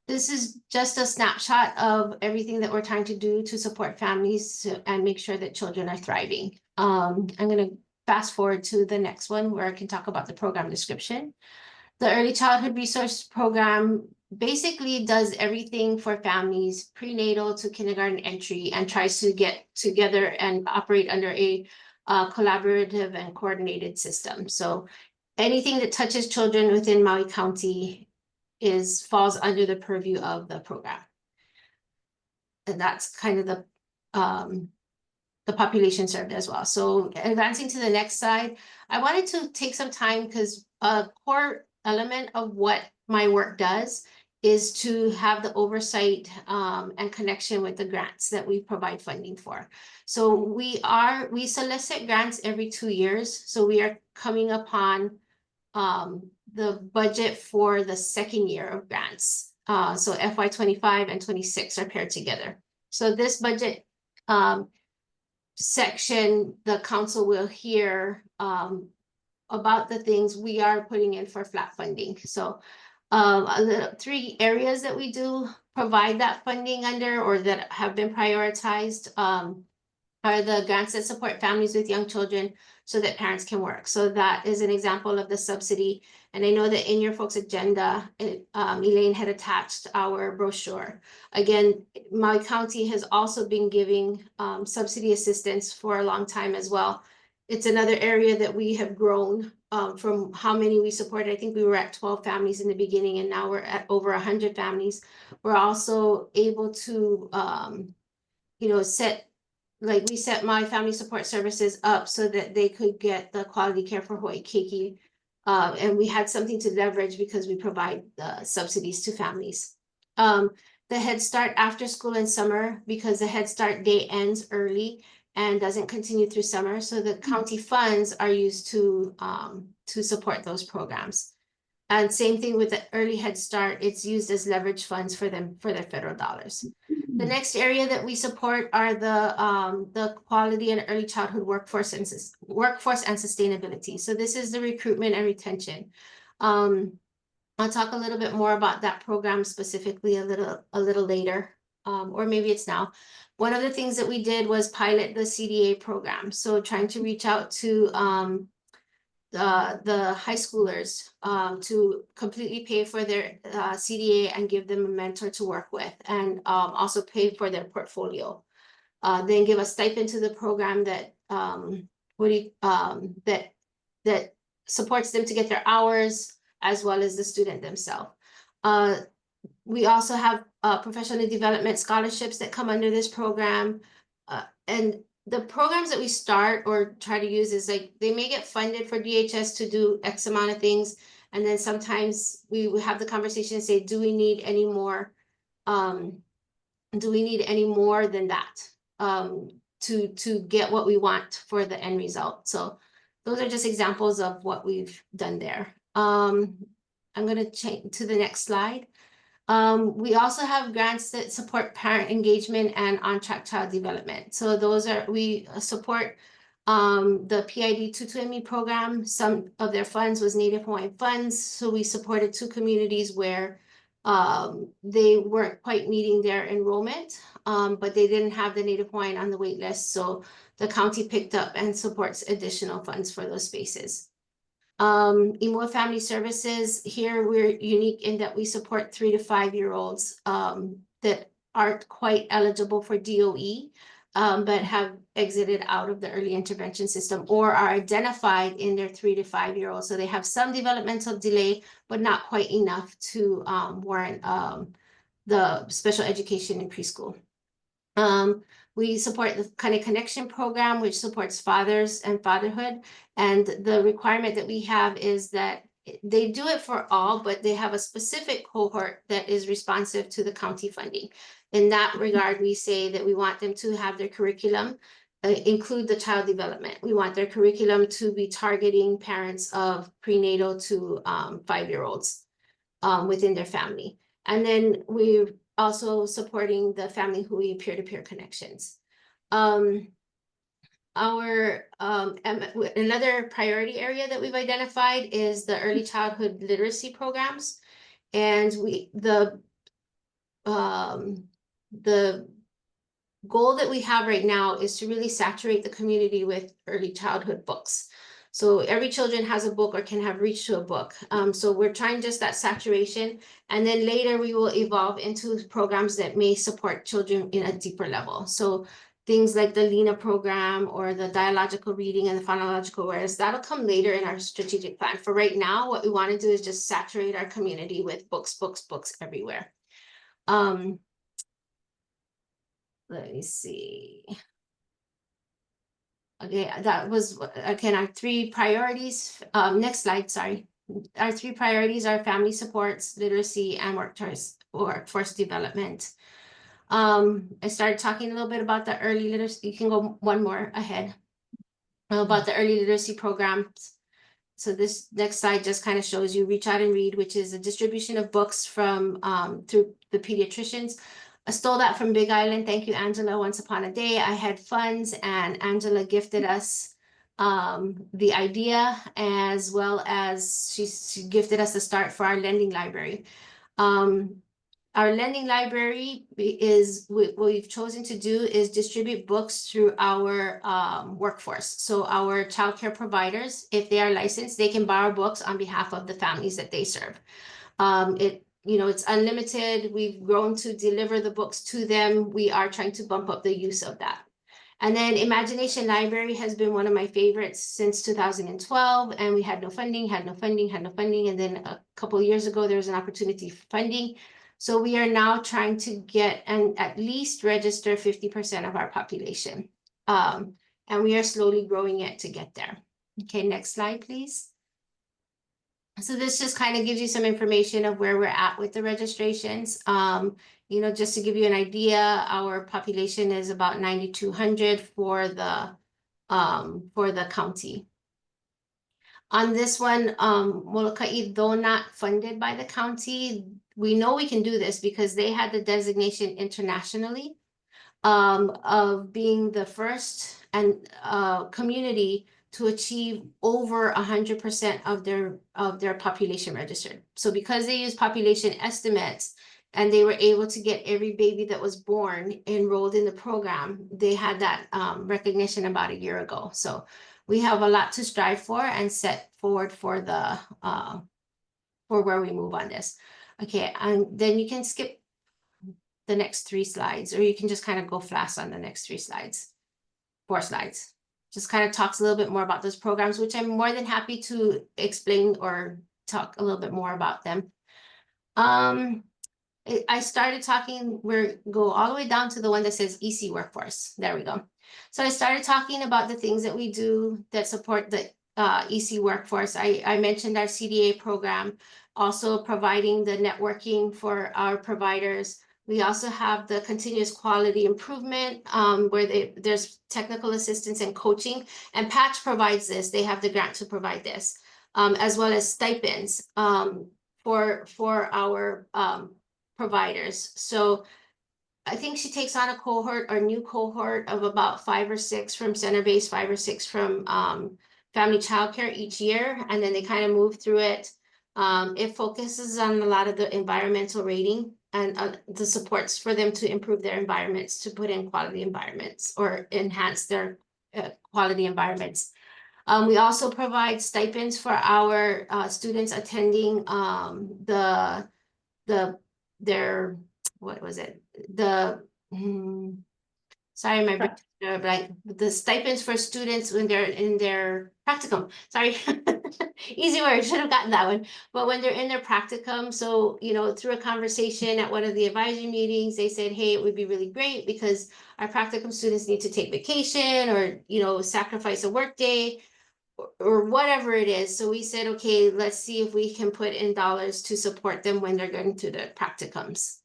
This is just a snapshot of everything that we're trying to do to support families and make sure that children are thriving. I'm going to fast forward to the next one where I can talk about the program description. The Early Childhood Resource Program basically does everything for families, prenatal to kindergarten entry, and tries to get together and operate under a collaborative and coordinated system. So anything that touches children within Maui County falls under the purview of the program. And that's kind of the population served as well. So advancing to the next slide, I wanted to take some time because a core element of what my work does is to have the oversight and connection with the grants that we provide funding for. So we solicit grants every 2 years. So we are coming upon the budget for the second year of grants. So FY25 and 26 are paired together. So this budget section, the council will hear about the things we are putting in for flat funding. So three areas that we do provide that funding under or that have been prioritized are the grants that support families with young children so that parents can work. So that is an example of the subsidy. And I know that in your folks' agenda, Elaine had attached our brochure. Again, Maui County has also been giving subsidy assistance for a long time as well. It's another area that we have grown from how many we supported. I think we were at 12 families in the beginning, and now we're at over 100 families. We're also able to, we set my family support services up so that they could get the quality care for Hawaii Keiki. And we had something to leverage because we provide the subsidies to families. The Head Start after school and summer, because the Head Start day ends early and doesn't continue through summer. So the county funds are used to support those programs. And same thing with the Early Head Start, it's used as leverage funds for them for their federal dollars. The next area that we support are the quality and early childhood workforce and sustainability. So this is the recruitment and retention. I'll talk a little bit more about that program specifically a little later, or maybe it's now. One of the things that we did was pilot the CDA program. So trying to reach out to the high schoolers to completely pay for their CDA and give them a mentor to work with, and also pay for their portfolio. Then give a stipend to the program that supports them to get their hours as well as the student themselves. We also have professional development scholarships that come under this program. And the programs that we start or try to use is like, they may get funded for DHS to do X amount of things. And then sometimes we would have the conversation and say, do we need any more? Do we need any more than that? To get what we want for the end result. So those are just examples of what we've done there. I'm gonna change to the next slide. We also have grants that support parent engagement and on-track child development. So those are, we support the PID 22ME program. Some of their funds was Native Hawaiian funds. So we supported 2 communities where they weren't quite meeting their enrollment, but they didn't have the Native Hawaiian on the wait list. So the county picked up and supports additional funds for those spaces. Imua Family Services, here we're unique in that we support 3 to 5 year olds that aren't quite eligible for DOE, but have exited out of the early intervention system or are identified in their 3 to 5 year olds. So they have some developmental delay, but not quite enough to warrant the special education in preschool. We support the Kind of Connection program, which supports fathers and fatherhood. And the requirement that we have is that they do it for all, but they have a specific cohort that is responsive to the county funding. In that regard, we say that we want them to have their curriculum include the child development. We want their curriculum to be targeting parents of prenatal to 5-year-olds within their family. And then we're also supporting the Family Hui peer-to-peer connections. Another priority area that we've identified is the early childhood literacy programs. And the goal that we have right now is to really saturate the community with early childhood books. So every children has a book or can have reach to a book. So we're trying just that saturation. And then later we will evolve into programs that may support children in a deeper level. So things like the LENA program or the dialogical reading and the phonological awareness, that'll come later in our strategic plan. For right now, what we want to do is just saturate our community with books everywhere. Let me see. Okay, that was, again, our 3 priorities. Next slide, sorry. Our 3 priorities are family supports, literacy, and workforce development. I started talking a little bit about the early literacy. You can go one more ahead about the early literacy programs. So this next slide just kind of shows you Reach Out and Read, which is a distribution of books from through the pediatricians. I stole that from Big Island. Thank you, Angela. Once upon a day, I had funds and Angela gifted us the idea, as well as she gifted us a start for our lending library. Our lending library is, what we've chosen to do is distribute books through our workforce. So our childcare providers, if they are licensed, they can borrow books on behalf of the families that they serve. It's unlimited. We've grown to deliver the books to them. We are trying to bump up the use of that. And then Imagination Library has been one of my favorites since 2012, and we had no funding. And then a couple of years ago, there was an opportunity for funding. So we are now trying to get and at least register 50% of our population. And we are slowly growing it to get there. Okay, next slide, please. So this just kind of gives you some information of where we're at with the registrations. Just to give you an idea, our population is about 9,200 for the county. On this one, Molokai, though not funded by the county, we know we can do this because they had the designation internationally of being the first and community to achieve over 100% of their population registered. So because they use population estimates and they were able to get every baby that was born enrolled in the program, they had that recognition about a year ago. So we have a lot to strive for and set forward for the for where we move on this. Okay, and then you can skip the next 3 slides, or you can just kind of go fast on the next 4 slides. Just kind of talks a little bit more about those programs, which I'm more than happy to explain or talk a little bit more about them. I started talking, go all the way down to the one that says EC workforce. There we go. So I started talking about the things that we do that support the EC workforce. I mentioned our CDA program, also providing the networking for our providers. We also have the continuous quality improvement where there's technical assistance and coaching, and Patch provides this. They have the grant to provide this, as well as stipends for our providers. So I think she takes on a cohort or new cohort of about 5 or 6 from center-based, 5 or 6 from family childcare each year, and then they kind of move through it. It focuses on a lot of the environmental rating and the supports for them to improve their environments, to put in quality environments or enhance their quality environments. We also provide stipends for our students attending what was it? Sorry, my brain, like the stipends for students when they're in their practicum. Sorry, easy word, should have gotten that one. But when they're in their practicum, so, you know, through a conversation at one of the advisory meetings, they said, hey, it would be really great because our practicum students need to take vacation or, you know, sacrifice a work day or whatever it is. So we said, okay, let's see if we can put in dollars to support them when they're going through the practicums.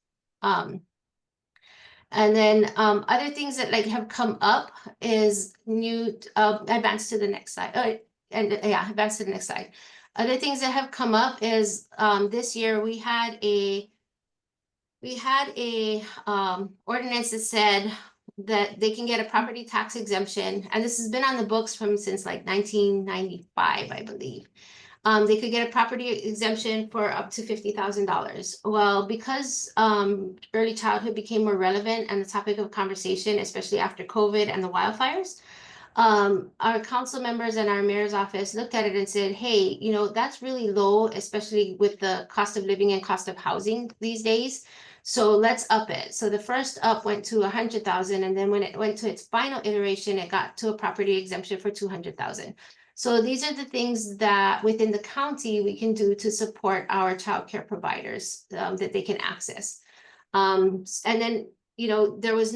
And then other things that like have come up is new, advance to the next slide. Advance to the next slide. Other things that have come up is this year we had a ordinance that said that they can get a property tax exemption, and this has been on the books since like 1995, I believe. They could get a property exemption for up to $50,000. Well, because early childhood became more relevant and the topic of conversation, especially after COVID and the wildfires, our council members and our mayor's office looked at it and said, hey, you know, that's really low, especially with the cost of living and cost of housing these days. So let's up it. So the first up went to 100,000, and then when it went to its final iteration, it got to a property exemption for 200,000. So these are the things that within the county we can do to support our childcare providers that they can access. And then, you know, there was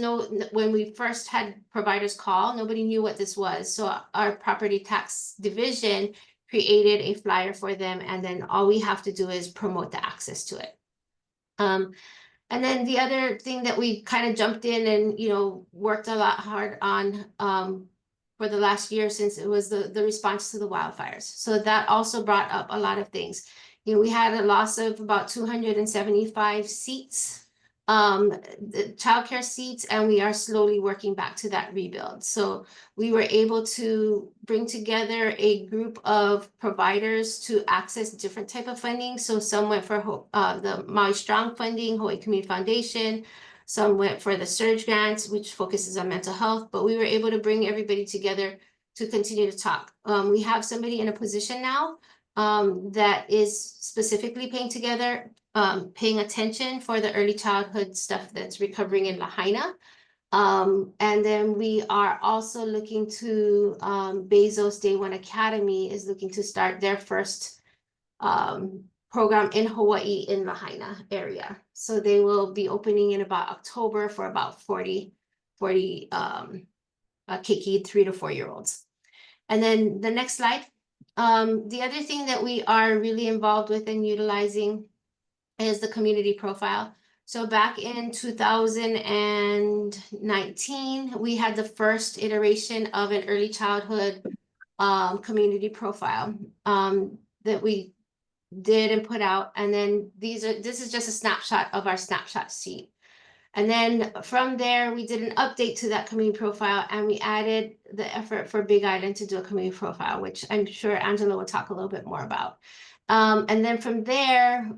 when we first had providers call, nobody knew what this was. So our property tax division created a flyer for them, and then all we have to do is promote the access to it. And then the other thing that we kind of jumped in and, you know, worked a lot hard on for the last year since it was the response to the wildfires. So that also brought up a lot of things. You know, we had a loss of about 275 seats, the childcare seats, and we are slowly working back to that rebuild. So we were able to bring together a group of providers to access different type of funding. So some went for the Maui Strong funding, Hawaii Community Foundation. Some went for the Surge grants, which focuses on mental health, but we were able to bring everybody together to continue to talk. We have somebody in a position now that is specifically paying attention for the early childhood stuff that's recovering in Lahaina. And then we are also looking to Bezos Day One Academy is looking to start their first program in Hawaii in Lahaina area. So they will be opening in about October for about 40 Keiki 3 to 4 year olds. And then the next slide. The other thing that we are really involved with and utilizing is the community profile. So back in 2019, we had the first iteration of an early childhood community profile that we did and put out. And then this is just a snapshot of our snapshot sheet. And then from there, we did an update to that community profile, and we added the effort for Big Island to do a community profile, which I'm sure Angela will talk a little bit more about. And then from there,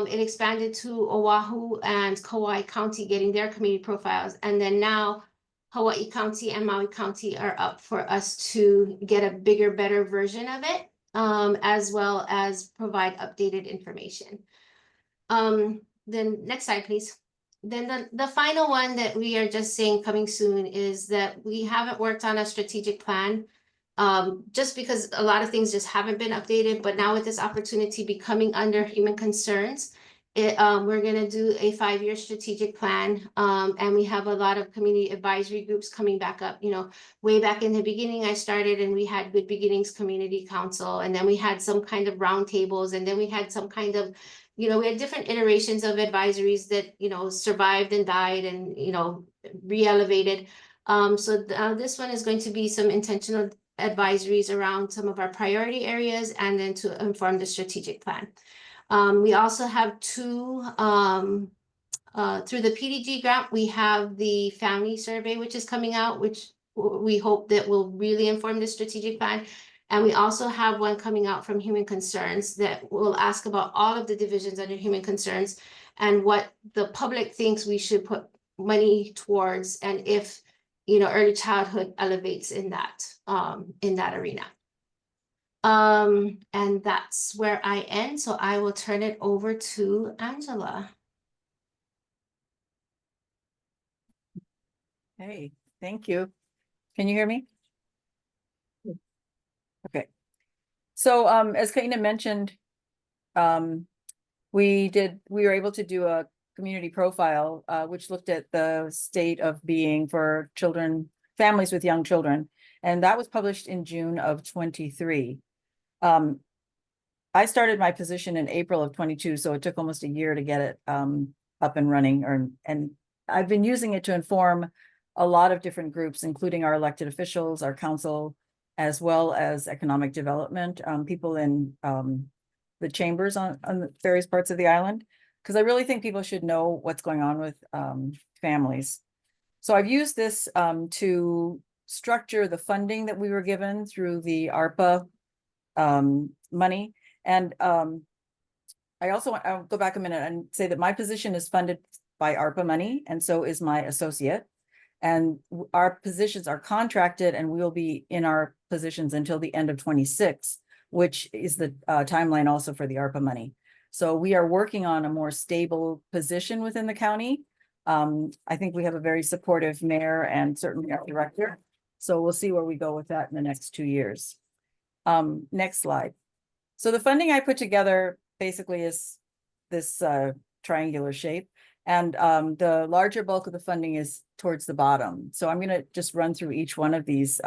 it expanded to Oahu and Kauai County getting their community profiles. And then now Hawaii County and Maui County are up for us to get a bigger, better version of it, as well as provide updated information. Then next slide, please. Then the final one that we are just saying coming soon is that we haven't worked on a strategic plan just because a lot of things just haven't been updated. But now with this opportunity becoming under human concerns, We're gonna do a 5-year strategic plan, and we have a lot of community advisory groups coming back up. You know, way back in the beginning, I started and we had Good Beginnings Community Council, and then we had some kind of roundtables, and then we had some kind of, you know, we had different iterations of advisories that, you know, survived and died and, you know, re-elevated. So this one is going to be some intentional advisories around some of our priority areas and then to inform the strategic plan. We also have two, through the PDG grant, we have the family survey, which is coming out, which we hope that will really inform the strategic plan. And we also have one coming out from Human Concerns that will ask about all of the divisions under Human Concerns and what the public thinks we should put money towards, and if, you know, early childhood elevates in that arena. And that's where I end, so I will turn it over to Angela. Hey, thank you. Can you hear me? Okay. So as Kaina mentioned, we were able to do a community profile, which looked at the state of being for children, families with young children. And that was published in June of 23. I started my position in April of 22, so it took almost a year to get it up and running. And I've been using it to inform a lot of different groups, including our elected officials, our council, as well as economic development, people in the chambers on the various parts of the island, because I really think people should know what's going on with families. So I've used this to structure the funding that we were given through the ARPA money. And I'll go back a minute and say that my position is funded by ARPA money, and so is my associate. And our positions are contracted, and we will be in our positions until the end of 26, which is the timeline also for the ARPA money. So we are working on a more stable position within the county. I think we have a very supportive mayor and certainly our director. So we'll see where we go with that in the next 2 years. Next slide. So the funding I put together basically is this triangular shape. And the larger bulk of the funding is towards the bottom. So I'm going to just run through each one of these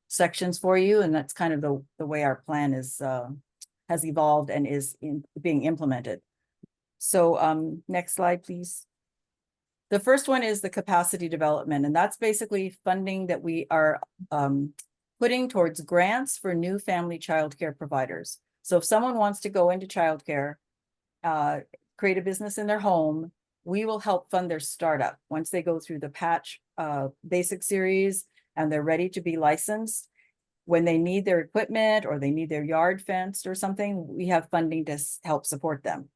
sections for you. And that's kind of the way our plan is has evolved and is being implemented. So next slide, please. The first one is the capacity development. And that's basically funding that we are putting towards grants for new family childcare providers. So if someone wants to go into childcare, create a business in their home, we will help fund their startup once they go through the patch basic series and they're ready to be licensed. When they need their equipment or they need their yard fenced or something, we have funding to help support them.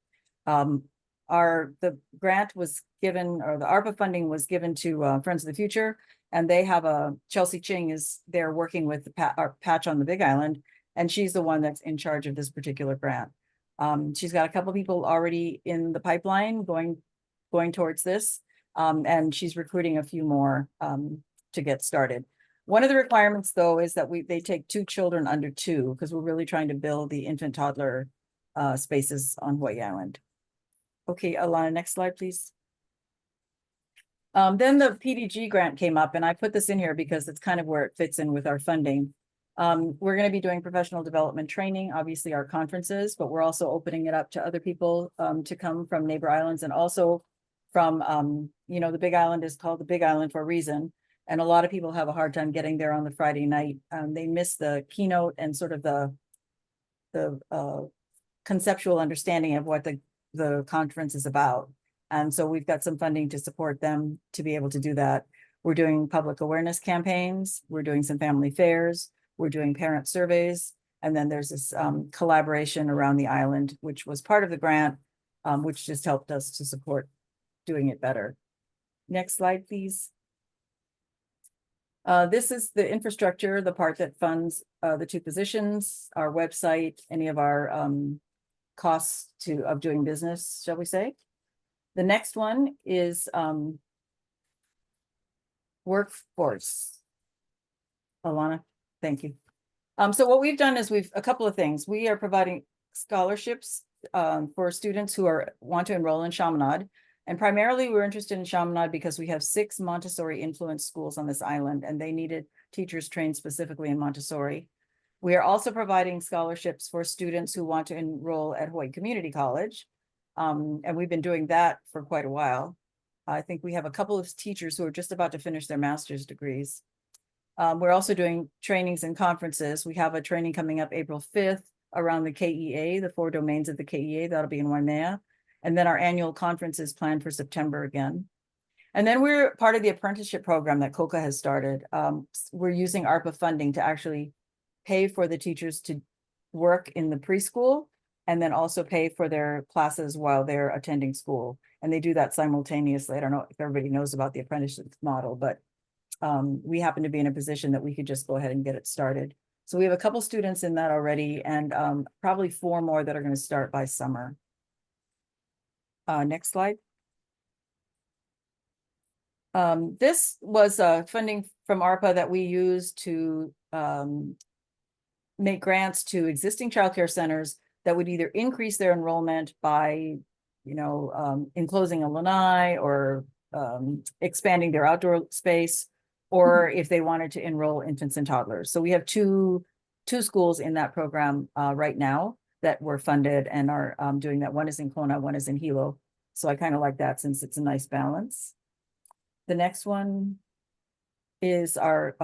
The grant was given, or the ARPA funding was given to Friends of the Future, and they have Chelsea Ching is there working with our patch on the Big Island, and she's the one that's in charge of this particular grant. She's got a couple of people already in the pipeline going towards this, and she's recruiting a few more to get started. One of the requirements, though, is that they take 2 children under 2, because we're really trying to build the infant toddler spaces on Hawaii Island. Okay, Alana, next slide, please. Then the PDG grant came up, and I put this in here because it's kind of where it fits in with our funding. We're going to be doing professional development training, obviously our conferences, but we're also opening it up to other people to come from neighbor islands, and also from, the Big Island is called the Big Island for a reason. And a lot of people have a hard time getting there on the Friday night. They miss the keynote and sort of the conceptual understanding of what the conference is about. And so we've got some funding to support them to be able to do that. We're doing public awareness campaigns. We're doing some family fairs. We're doing parent surveys. And then there's this collaboration around the island, which was part of the grant, which just helped us to support doing it better. Next slide, please. This is the infrastructure, the part that funds the 2 positions, our website, any of our costs of doing business, shall we say. The next one is workforce. Alana, thank you. So what we've done is a couple of things. We are providing scholarships for students who want to enroll in Chaminade. And primarily, we're interested in Chaminade because we have 6 Montessori influenced schools on this island, and they needed teachers trained specifically in Montessori. We are also providing scholarships for students who want to enroll at Hawaii Community College. And we've been doing that for quite a while. I think we have a couple of teachers who are just about to finish their master's degrees. We're also doing trainings and conferences. We have a training coming up April 5th around the KEA, the 4 domains of the KEA, that'll be in Waimea. And then our annual conference is planned for September again. And then we're part of the apprenticeship program that COCA has started. We're using ARPA funding to actually pay for the teachers to work in the preschool and then also pay for their classes while they're attending school. And they do that simultaneously. I don't know if everybody knows about the apprenticeship model, but we happen to be in a position that we could just go ahead and get it started. So we have a couple students in that already, and probably 4 more that are going to start by summer. Next slide. This was funding from ARPA that we used to make grants to existing childcare centers that would either increase their enrollment by, enclosing a lanai or expanding their outdoor space, or if they wanted to enroll infants and toddlers. So we have two schools in that program right now that were funded and are doing that. One is in Kona, one is in Hilo. So I kind of like that since it's a nice balance. The next one is our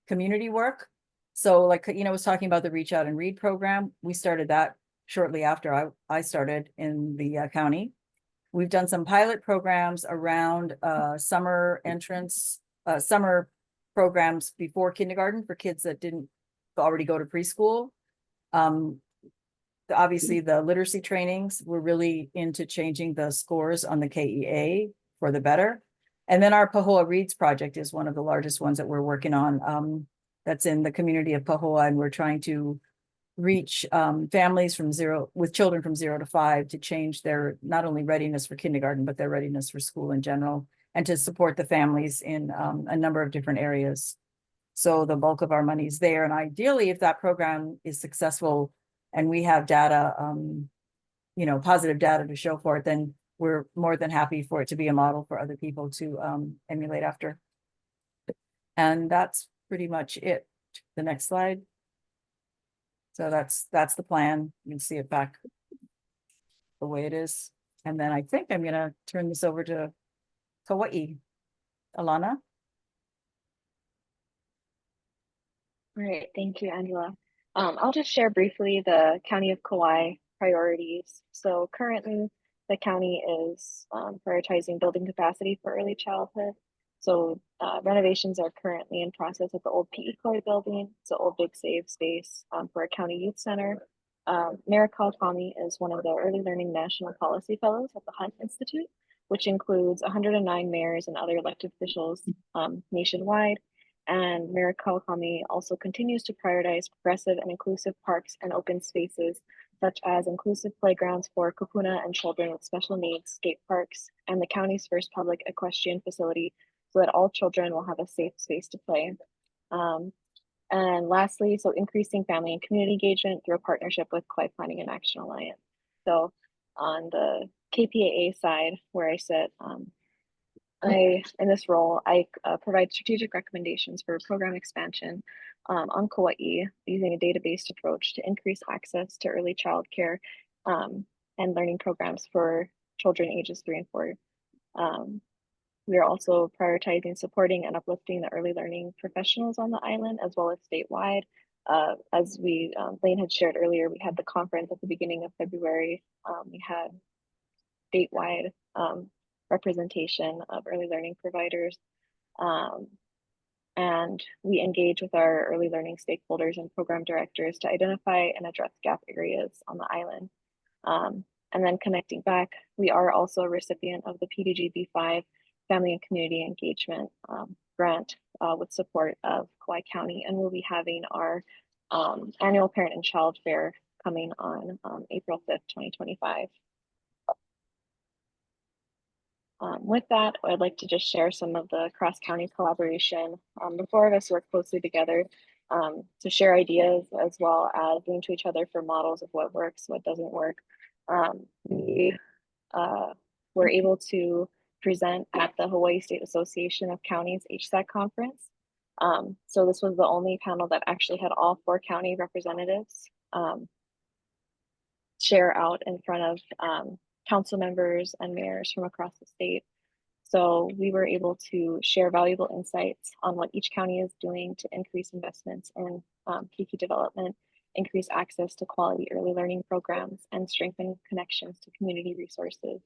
community work. So like, I was talking about the Reach Out and Read program. We started that shortly after I started in the county. We've done some pilot programs around summer programs before kindergarten for kids that didn't already go to preschool. Obviously, the literacy trainings, we're really into changing the scores on the KEA for the better. And then our Pahoa Reads project is one of the largest ones that we're working on. That's in the community of Pahoa, and we're trying to reach families with children from 0 to 5 to change their not only readiness for kindergarten, but their readiness for school in general, and to support the families in a number of different areas. So the bulk of our money is there. And ideally, if that program is successful and we have data, positive data to show for it, then we're more than happy for it to be a model for other people to emulate after. And that's pretty much it. The next slide. So that's the plan. You can see it back the way it is. And then I think I'm gonna turn this over to Kauai. Alana? All right, thank you, Angela. I'll just share briefly the County of Kauai priorities. So currently, the county is prioritizing building capacity for early childhood. So renovations are currently in process at the old PE Koi building, so old Big Save space for a county youth center. Mayor Kawakami is one of the Early Learning National Policy Fellows at the Hunt Institute, which includes 109 mayors and other elected officials nationwide. And Mayor Kawakami also continues to prioritize progressive and inclusive parks and open spaces, such as inclusive playgrounds for kupuna and children with special needs, skate parks, and the county's first public equestrian facility, so that all children will have a safe space to play. And lastly, so increasing family and community engagement through a partnership with Kauai Planning and Action Alliance. So on the KPAA side, where I sit, in this role, I provide strategic recommendations for program expansion on Kauai using a data-based approach to increase access to early childcare and learning programs for children ages 3 and 4. We are also prioritizing supporting and uplifting the early learning professionals on the island, as well as statewide. As Lane had shared earlier, we had the conference at the beginning of February. We had statewide representation of early learning providers. And we engage with our early learning stakeholders and program directors to identify and address gap areas on the island. And then connecting back, we are also a recipient of the PDG B5 Family and Community Engagement grant with support of Kauai County, and we'll be having our annual Parent and Child Fair coming on April 5th, 2025. With that, I'd like to just share some of the cross-county collaboration. The 4 of us work closely together to share ideas, as well as lean to each other for models of what works, what doesn't work. We were able to present at the Hawaii State Association of Counties HSAC conference. So this was the only panel that actually had all 4 county representatives share out in front of council members and mayors from across the state. So we were able to share valuable insights on what each county is doing to increase investments in Kiki development, increase access to quality early learning programs, and strengthen connections to community resources.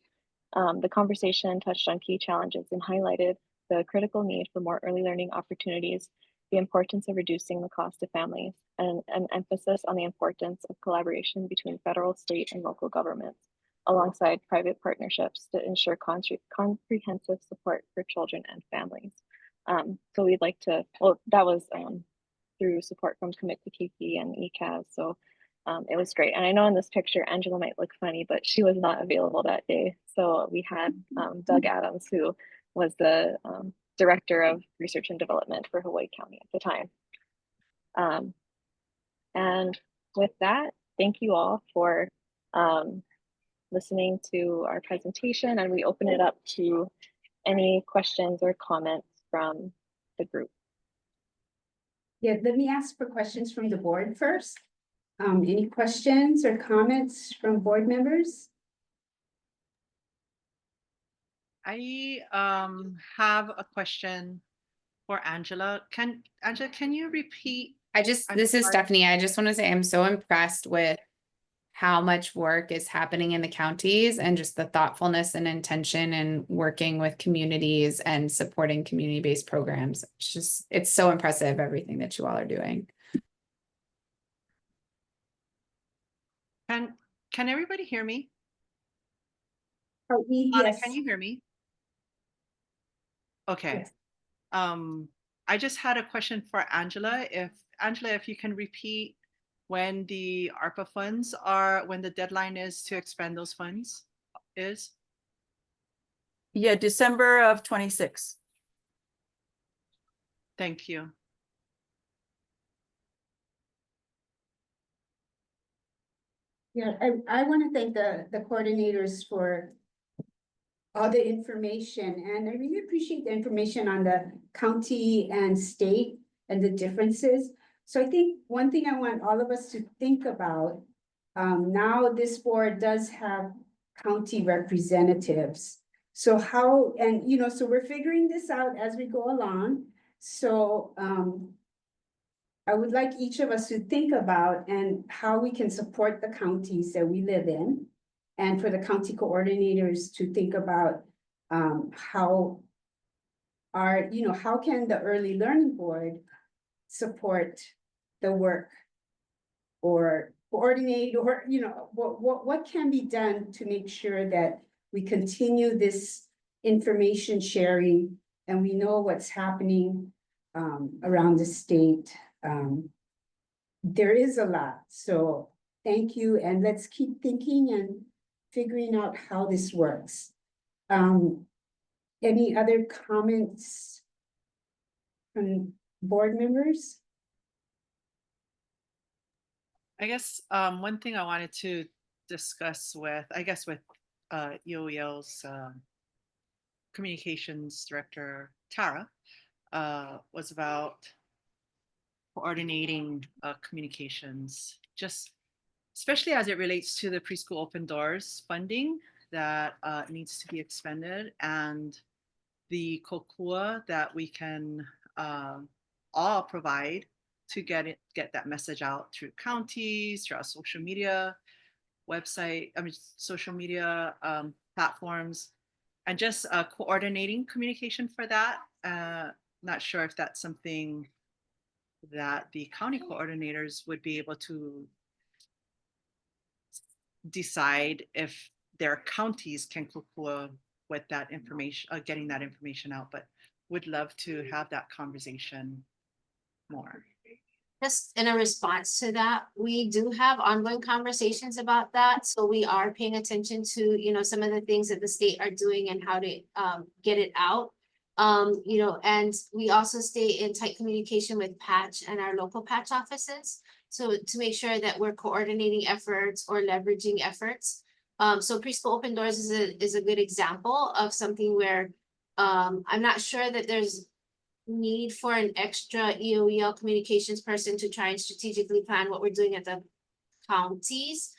The conversation touched on key challenges and highlighted the critical need for more early learning opportunities, the importance of reducing the cost to families, and an emphasis on the importance of collaboration between federal, state, and local governments, alongside private partnerships to ensure comprehensive support for children and families. So we'd like to, well, that was through support from Commit to Kiki and ECAS. So it was great. And I know in this picture, Angela might look funny, but she was not available that day. So we had Doug Adams, who was the Director of Research and Development for Hawaii County at the time. And with that, thank you all for listening to our presentation, and we open it up to any questions or comments from the group. Yeah, let me ask for questions from the board first. Any questions or comments from board members? I have a question for Angela. Angela, can you repeat? This is sorry. Stephanie. I just want to say I'm so impressed with how much work is happening in the counties and just the thoughtfulness and intention and working with communities and supporting community-based programs. It's so impressive, everything that you all are doing. Can everybody hear me? Oh, Anna, yes. can you hear me? Okay. Yes. I just had a question for Angela. Angela, if you can repeat when the ARPA funds when the deadline is to expend those funds is? Yeah, December of 26. Thank you. Yeah, I want to thank the coordinators for all the information, and I really appreciate the information on the county and state and the differences. So I think one thing I want all of us to think about, now this board does have county representatives. So how, and so we're figuring this out as we go along. So I would like each of us to think about and how we can support the counties that we live in. And for the county coordinators to think about how can the early learning board support the work or coordinate, or what can be done to make sure that we continue this information sharing and we know what's happening around the state. There is a lot, so thank you, and let's keep thinking and figuring out how this works. Any other comments from board members? I guess one thing I wanted to discuss with EOEL's communications director, Tara, was about coordinating communications, just especially as it relates to the preschool open doors funding that needs to be expended, and the kokua that we can all provide to get that message out through counties, through our social media social media platforms, and just coordinating communication for that. Not sure if that's something that the county coordinators would be able to decide if their counties can kokua with that information, getting that information out, but would love to have that conversation more. Just in a response to that, we do have ongoing conversations about that. So we are paying attention to, some of the things that the state are doing and how to get it out. And we also stay in tight communication with Patch and our local Patch offices. So to make sure that we're coordinating efforts or leveraging efforts. So preschool open doors is a good example of something where I'm not sure that there's need for an extra EOEL communications person to try and strategically plan what we're doing at the counties.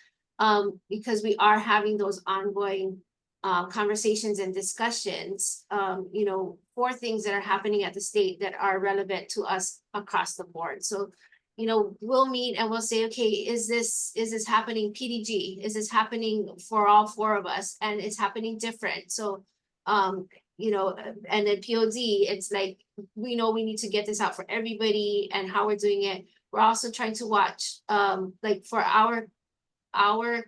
Because we are having those ongoing conversations and discussions, you know, for things that are happening at the state that are relevant to us across the board. So, you know, we'll meet and we'll say, okay, is this happening PDG? Is this happening for all four of us? And it's happening different. So, you know, and then POD, it's like, we know we need to get this out for everybody and how we're doing it. We're also trying to watch, like for our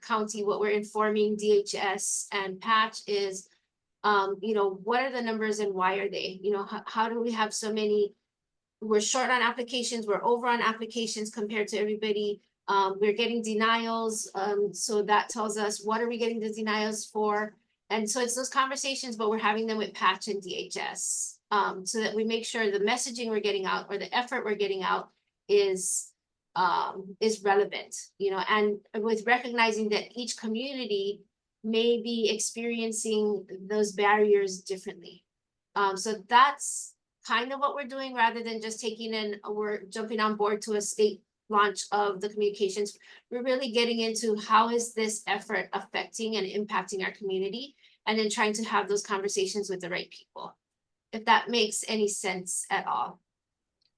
county, what we're informing DHS and Patch is, you know, what are the numbers and why are they? You know, how do we have so many? We're short on applications, we're over on applications compared to everybody. We're getting denials. So that tells us, what are we getting the denials for? And so it's those conversations, but we're having them with Patch and DHS, so that we make sure the messaging we're getting out or the effort we're getting out is relevant, you know, and with recognizing that each community may be experiencing those barriers differently. So that's kind of what we're doing, rather than just we're jumping on board to a state launch of the communications. We're really getting into how is this effort affecting and impacting our community, and then trying to have those conversations with the right people, if that makes any sense at all.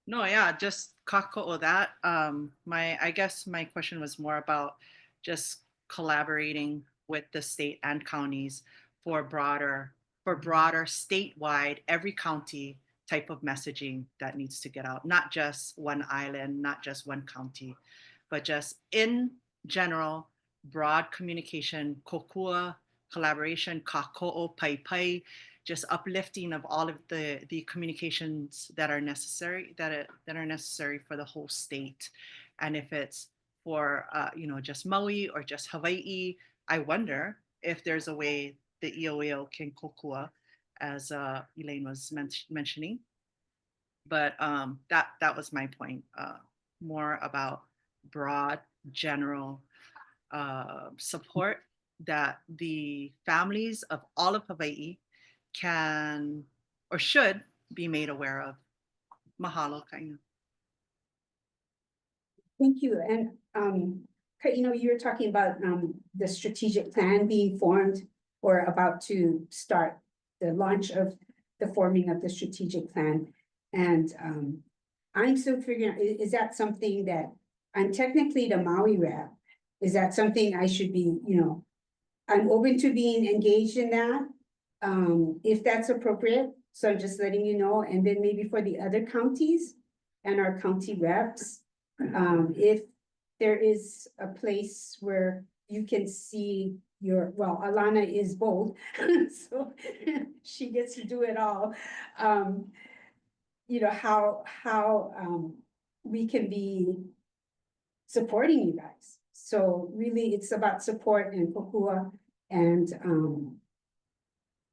No, yeah, just kako that. I guess my question was more about just collaborating with the state and counties for broader statewide, every county type of messaging that needs to get out, not just one island, not just one county, but just in general, broad communication, kokua, collaboration, kako'o, pai, just uplifting of all of the communications that are necessary, that are necessary for the whole state. And if it's for you know, just Maui or just Hawaii, I wonder if there's a way the EOEO can kokua, as Elaine was mentioning. But that was my point, more about broad general support that the families of all of Hawaii can or should be made aware of. Mahalo, Kaina. Thank you. And, you know, you were talking about the strategic plan being formed or about to start the launch of the forming of the strategic plan. And I'm still figuring out, is that something that I'm technically the Maui rep? Is that something I should be, you know, I'm open to being engaged in that, if that's appropriate. So I'm just letting you know. And then maybe for the other counties and our county reps, if there is a place where you can see well, Alana is both, so she gets to do it all. You know, how we can be supporting you guys. So really, it's about support and kokua and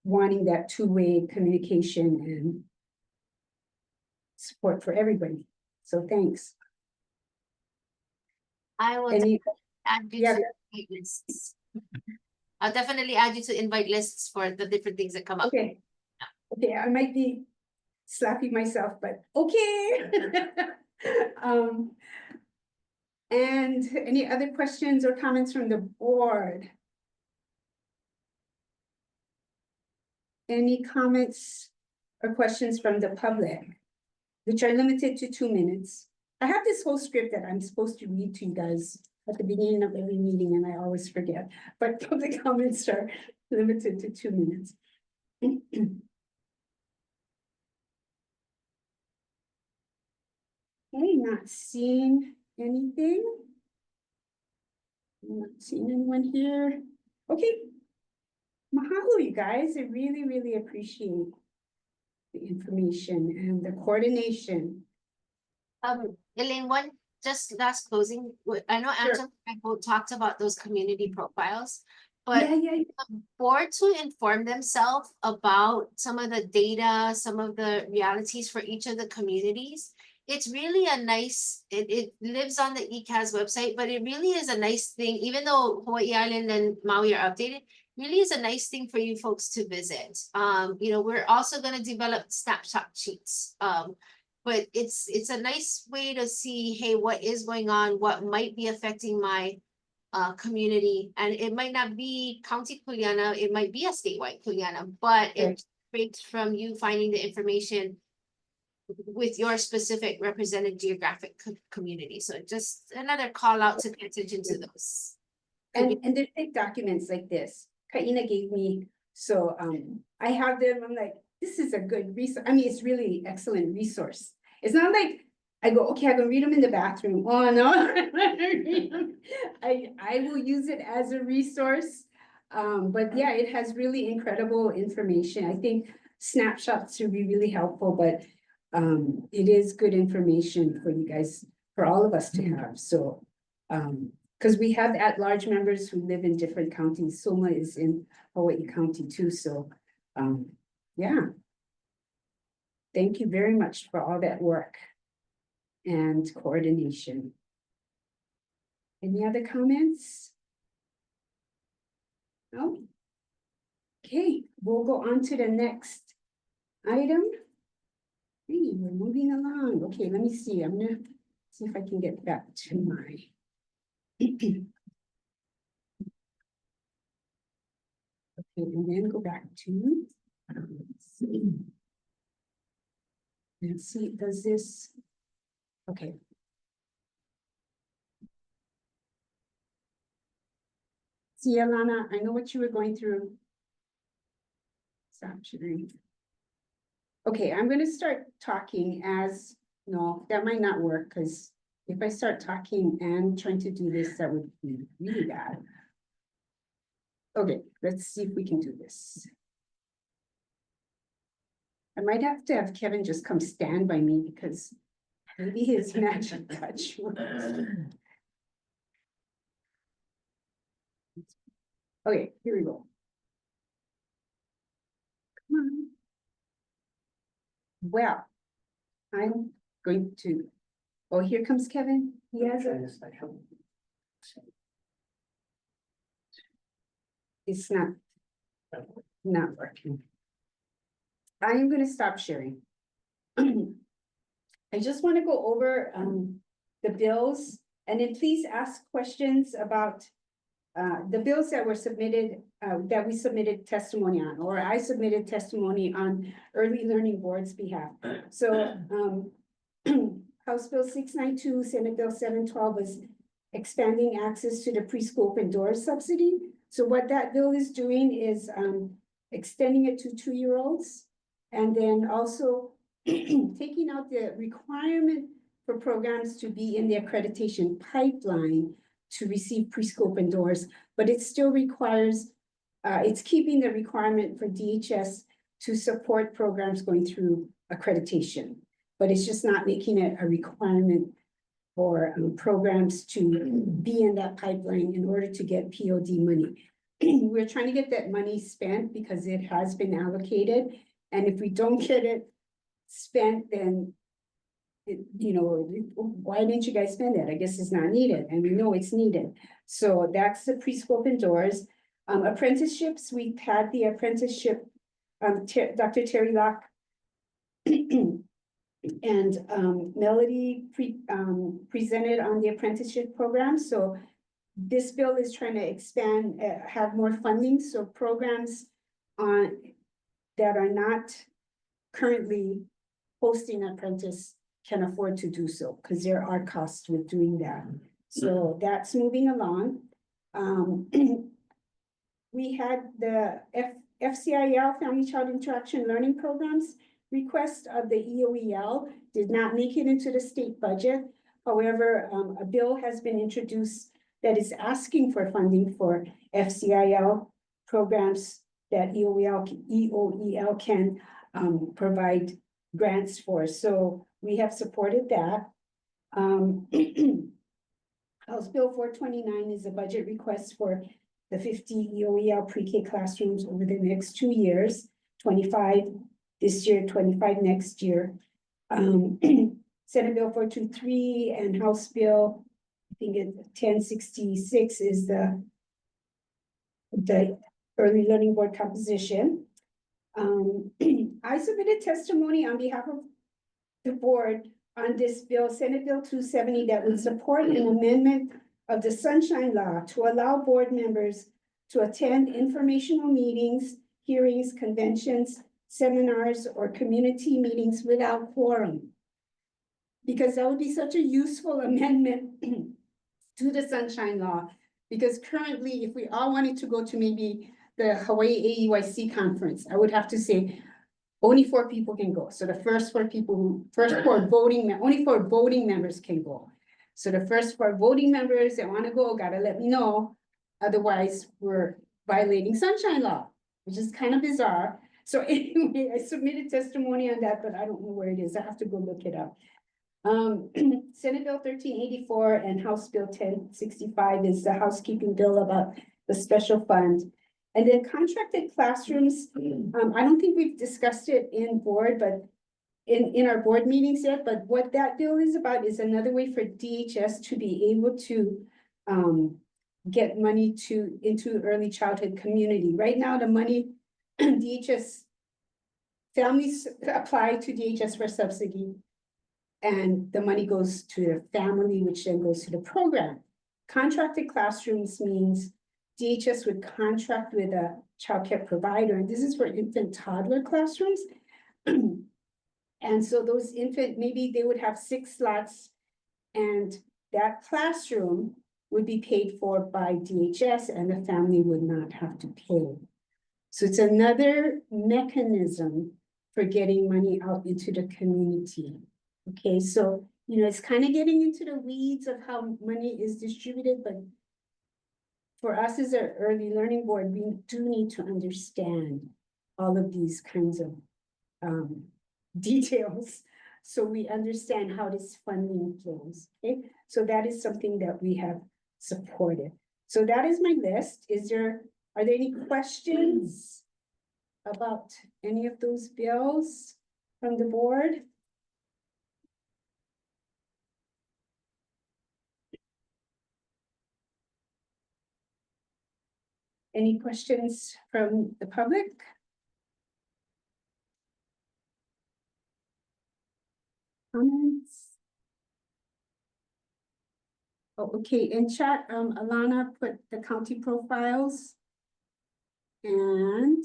wanting that two-way communication and support for everybody. So thanks. I will And add you yeah. to invite lists. I'll definitely add you to invite lists for the different things that come up. Okay. Okay, I might be slapping myself, but okay. And any other questions or comments from the board? Any comments or questions from the public, which are limited to 2 minutes? I have this whole script that I'm supposed to read to you guys at the beginning of every meeting, and I always forget, but public comments are limited to 2 minutes. Okay, not seeing anything. Not seeing anyone here. Okay. Mahalo, you guys. I really, really appreciate the information and the coordination. Elaine, one just last closing. I know Sure. Angela and I both talked about those community profiles, but Yeah. the board to inform themselves about some of the data, some of the realities for each of the communities it's really a nice, it lives on the ECAS website, but it really is a nice thing, even though Hawaii Island and Maui are updated, really is a nice thing for you folks to visit. You know, we're also gonna develop snapshot sheets. But it's a nice way to see, hey, what is going on, what might be affecting my community, and it might not be County Kuleana, it might be a statewide Kuleana, but it's great from you finding the information with your specific represented geographic community. So just another call out to pay attention to those. And they take documents like this, Kaina gave me, so I have them, I'm like, this is a good resource, I mean, it's really excellent resource. It's not like I go, okay, I can read them in the bathroom, oh no. I will use it as a resource. But yeah, it has really incredible information. I think snapshots would be really helpful, but it is good information for you guys, for all of us to have, so. Because we have at-large members who live in different counties. Soma is in Hawaii County too, so, yeah. Thank you very much for all that work and coordination. Any other comments? No? Okay, we'll go on to the next item. Hey, we're moving along. Okay, let me see. I'm gonna see if I can get back to my. Okay, and then go back to. Let's see, does this? Okay. See, Alana, I know what you were going through. Stop sharing. Okay, I'm gonna start talking as, no, that might not work, because if I start talking and trying to do this, that would be really bad. Okay, let's see if we can do this. I might have to have Kevin just come stand by me because maybe his magic touch works. Okay, here we go. Come on. Well, I'm going to, oh, here comes Kevin. He has a. It's not working. I am going to stop sharing. I just want to go over the bills, and then please ask questions about the bills that were submitted, that we submitted testimony on, or I submitted testimony on Early Learning Board's behalf. So House Bill 692, Senate Bill 712 was expanding access to the preschool open doors subsidy. So what that bill is doing is extending it to 2-year-olds, and then also taking out the requirement for programs to be in the accreditation pipeline to receive preschool open doors, but it still requires, it's keeping the requirement for DHS to support programs going through accreditation, but it's just not making it a requirement for programs to be in that pipeline in order to get POD money. We're trying to get that money spent because it has been allocated, and if we don't get it spent, then you know, why didn't you guys spend it? I guess it's not needed, and we know it's needed. So that's the preschool open doors. Apprenticeships, we've had the apprenticeship, Dr. Terry Locke and Melody presented on the apprenticeship program. So this bill is trying to expand, have more funding, so programs that are not currently hosting an apprentice can afford to do so, because there are costs with doing that. So that's moving along. We had the FCIL, Family Child Interaction Learning Programs, request of the EOEL did not make it into the state budget. However, a bill has been introduced that is asking for funding for FCIL programs that EOEL can provide grants for. So we have supported that. House Bill 429 is a budget request for the 50 EOEL pre-K classrooms over the next 2 years, 25 this year, 25 next year. Senate Bill 423 and House Bill, I think it's 1066 is the early learning board composition. I submitted testimony on behalf of the board on this bill, Senate Bill 270, that would support an amendment of the Sunshine Law to allow board members to attend informational meetings, hearings, conventions, seminars, or community meetings without quorum. Because that would be such a useful amendment to the Sunshine Law. Because currently, if we all wanted to go to maybe the Hawaii AEYC conference, I would have to say, only 4 people can go. So the first 4 people only 4 voting members can go. So the first 4 voting members that want to go, gotta let me know. Otherwise, we're violating Sunshine Law, which is kind of bizarre. So anyway, I submitted testimony on that, but I don't know where it is. I have to go look it up. Senate Bill 1384 and House Bill 1065 is the housekeeping bill about the special fund. And then contracted classrooms, I don't think we've discussed it in board, but in our board meetings yet, but what that bill is about is another way for DHS to be able to get money into early childhood community. Right now, the money DHS families apply to DHS for subsidy, and the money goes to the family, which then goes to the program. Contracted classrooms means DHS would contract with a childcare provider, and this is for infant toddler classrooms. And so those maybe they would have 6 slots, and that classroom would be paid for by DHS, and the family would not have to pay. So it's another mechanism for getting money out into the community. Okay, so, it's kind of getting into the weeds of how money is distributed, but for us as an early learning board, we do need to understand all of these kinds of details, so we understand how this funding flows. Okay, so that is something that we have supported. So that is my list. Are there any questions about any of those bills from the board? Any questions from the public? Comments? Oh, okay, in chat, Alana put the county profiles. And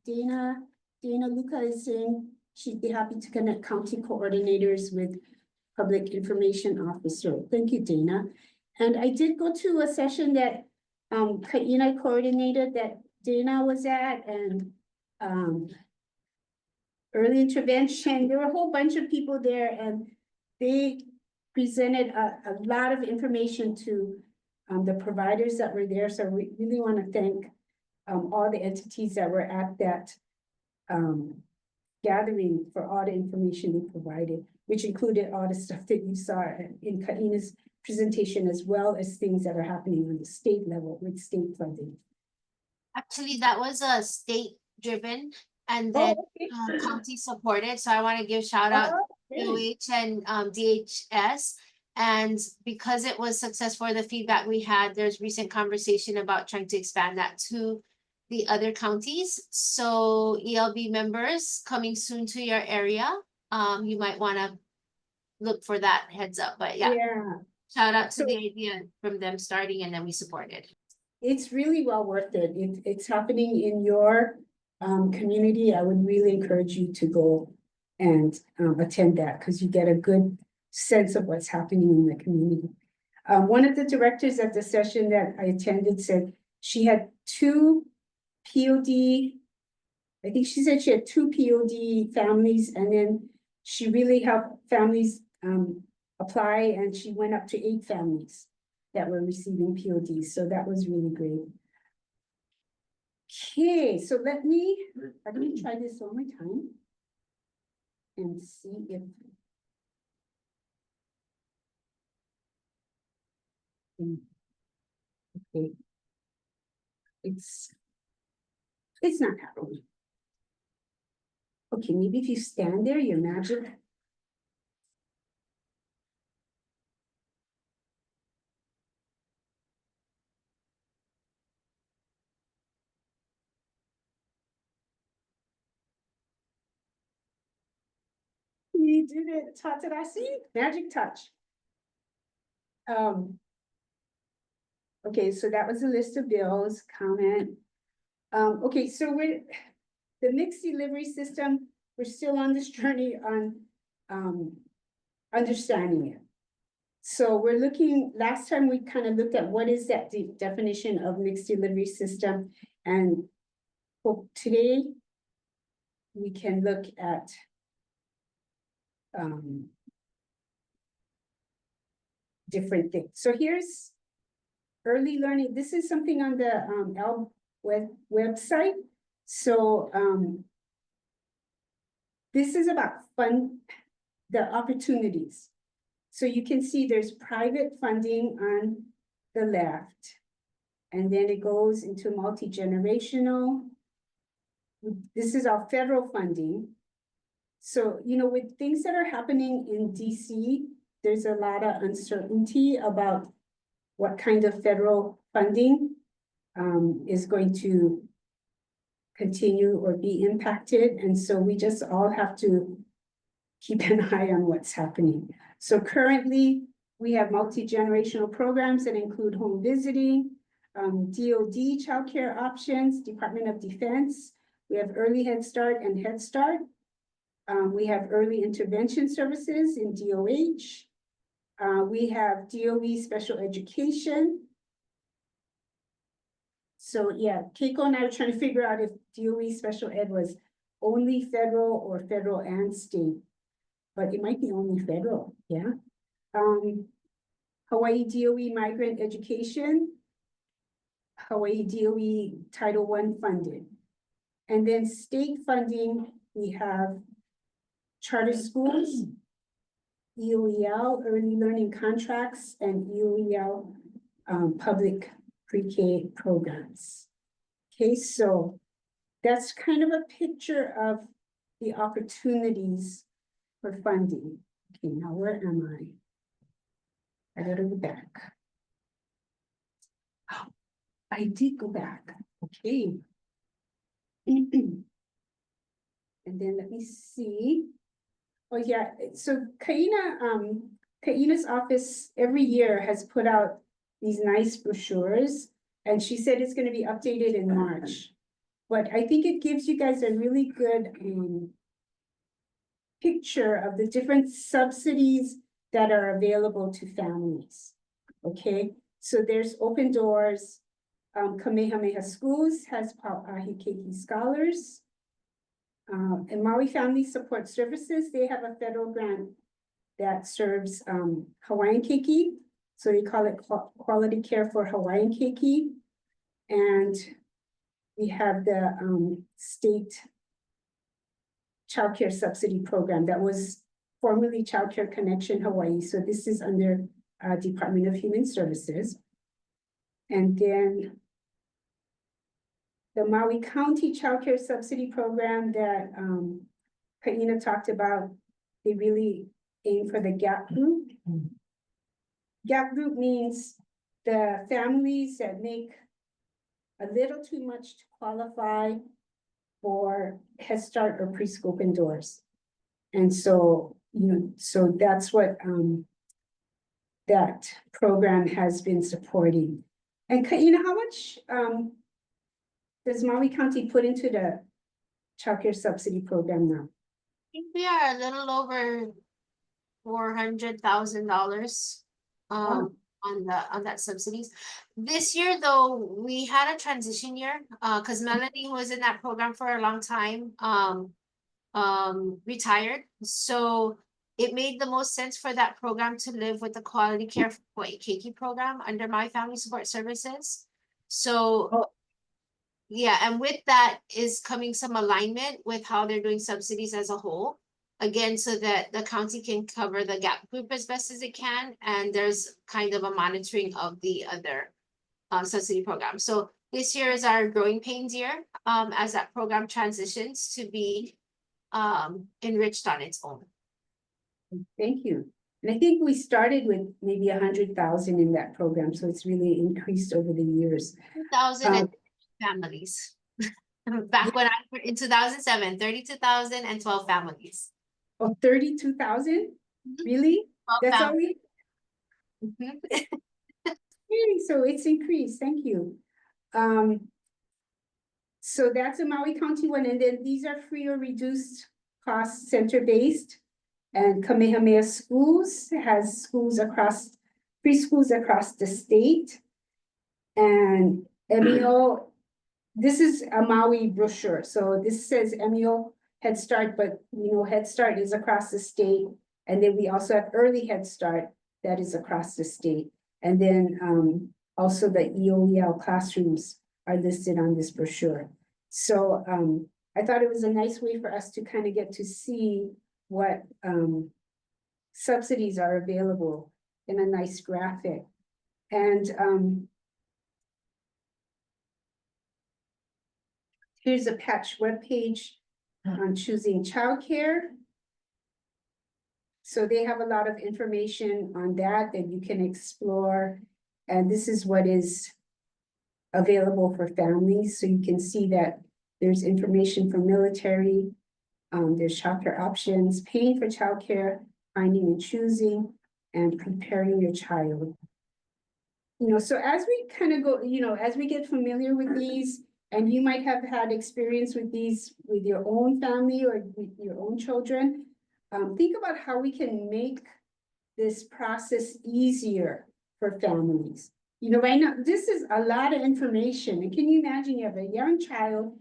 Dana Luca is saying she'd be happy to connect county coordinators with public information officer. Thank you, Dana. And I did go to a session that Kaina coordinated that Dana was at, and early intervention. There were a whole bunch of people there, and they presented a lot of information to the providers that were there. So we really want to thank all the entities that were at that gathering for all the information they provided, which included all the stuff that you saw in Kaina's presentation, as well as things that are happening on the state level with state funding. Actually, that was a state driven and then county supported. So I want to give shout out to DOH and DHS. And because it was successful, the feedback we had, there's recent conversation about trying to expand that to the other counties. So ELB members coming soon to your area, you might want to look for that heads up. But yeah. Shout out to the idea from them starting, and then we supported. It's really well worth it. It's happening in your community. I would really encourage you to go and attend that, because you get a good sense of what's happening in the community. One of the directors at the session that I attended said she had 2 POD, I think she said she had 2 POD families, and then she really helped families apply, and she went up to 8 families that were receiving PODs. So that was really great. Okay, so I'm gonna try this one more time and see if okay. It's not happening. Okay, maybe if you stand there, your magic we did it, see, magic touch. Okay, so that was a list of bills, comment. Okay, so the mixed delivery system, we're still on this journey on, understanding it. So we're looking, last time we kind of looked at what is that definition of mixed delivery system, and well, today we can look at different things. So here's early learning. This is something on the ELB website. So this is about the opportunities. So you can see there's private funding on the left, and then it goes into multi-generational. This is our federal funding. So, you know, with things that are happening in DC, there's a lot of uncertainty about what kind of federal funding is going to continue or be impacted. And so we just all have to keep an eye on what's happening. So currently, we have multi-generational programs that include home visiting, DoD childcare options, Department of Defense. We have Early Head Start and Head Start. We have early intervention services in DOH. We have DOE special education. So yeah, Keiko and I are trying to figure out if DOE special ed was only federal or federal and state, but it might be only federal, yeah. Hawaii DOE migrant education, Hawaii DOE Title I funded. And then state funding, we have charter schools, EOEL, early learning contracts, and EOEL public pre-K programs. Okay, so that's kind of a picture of the opportunities for funding. Okay, now where am I? I gotta go back. Oh, I did go back. Okay. And then let me see. Oh yeah, so Kaina's office every year has put out these nice brochures, and she said it's going to be updated in March. But I think it gives you guys a really good picture of the different subsidies that are available to families. Okay, so there's Open Doors, Kamehameha Schools has Pa'ahi Keiki Scholars. And Maui Family Support Services, they have a federal grant that serves Hawaiian keiki. So they call it Quality Care for Hawaiian Keiki. And we have the state childcare subsidy program that was formerly Childcare Connection Hawaii. So this is under Department of Human Services. And then the Maui County Childcare Subsidy Program that Kaina talked about, they really aim for the GAP group. GAP group means the families that make a little too much to qualify for Head Start or Preschool Open Doors. And so, you know, so that's what that program has been supporting. And Kaina, how much does Maui County put into the childcare subsidy program now? I think we are a little over $400,000 on that subsidies. This year, though, we had a transition year because Melanie was in that program for a long time, retired. So it made the most sense for that program to live with the Quality Care for Hawaii Keiki program under My Family Support Services. So yeah, and with that is coming some alignment with how they're doing subsidies as a whole. Again, so that the county can cover the GAP group as best as it can. And there's kind of a monitoring of the other subsidy program. So this year is our growing pains year as that program transitions to be enriched on its own. Thank you. And I think we started with maybe 100,000 in that program. So it's really increased over the years. 2,000 families. Back when in 2007, 32,000 and 12 families. Oh, 32,000? Really? That's all we? Okay, so it's increased, thank you. So that's a Maui County one, and then these are free or reduced cost center-based. And Kamehameha Schools has schools across, preschools across the state. And MEO, this is a Maui brochure, so this says MEO Head Start, but you know, Head Start is across the state. And then we also have Early Head Start that is across the state. And then also the EOEL classrooms are listed on this brochure. So I thought it was a nice way for us to kind of get to see what subsidies are available in a nice graphic. And here's a patch webpage on choosing childcare. So they have a lot of information on that you can explore. And this is what is available for families. So you can see that there's information for military, there's childcare options, paying for childcare, finding and choosing, and preparing your child. You know, so as we kind of go, you know, as we get familiar with these, and you might have had experience with these with your own family or with your own children, think about how we can make this process easier for families. You know, right now, this is a lot of information. And can you imagine you have a young child,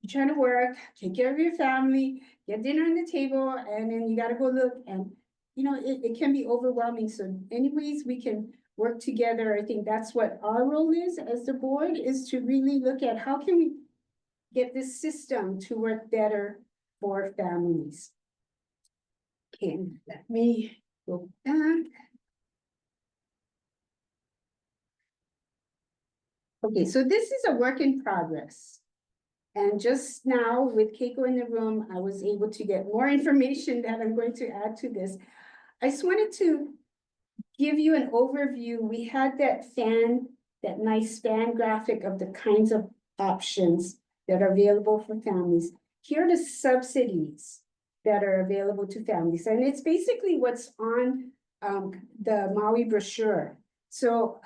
you're trying to work, take care of your family, get dinner on the table, and then you got to go look. And, you know, it can be overwhelming. So anyways, we can work together. I think that's what our role is as the board, is to really look at how can we get this system to work better for families. Okay, let me go back. Okay, so this is a work in progress. And just now with Keiko in the room, I was able to get more information that I'm going to add to this. I just wanted to give you an overview. We had that nice fan graphic of the kinds of options that are available for families. Here are the subsidies that are available to families. And it's basically what's on the Maui brochure. So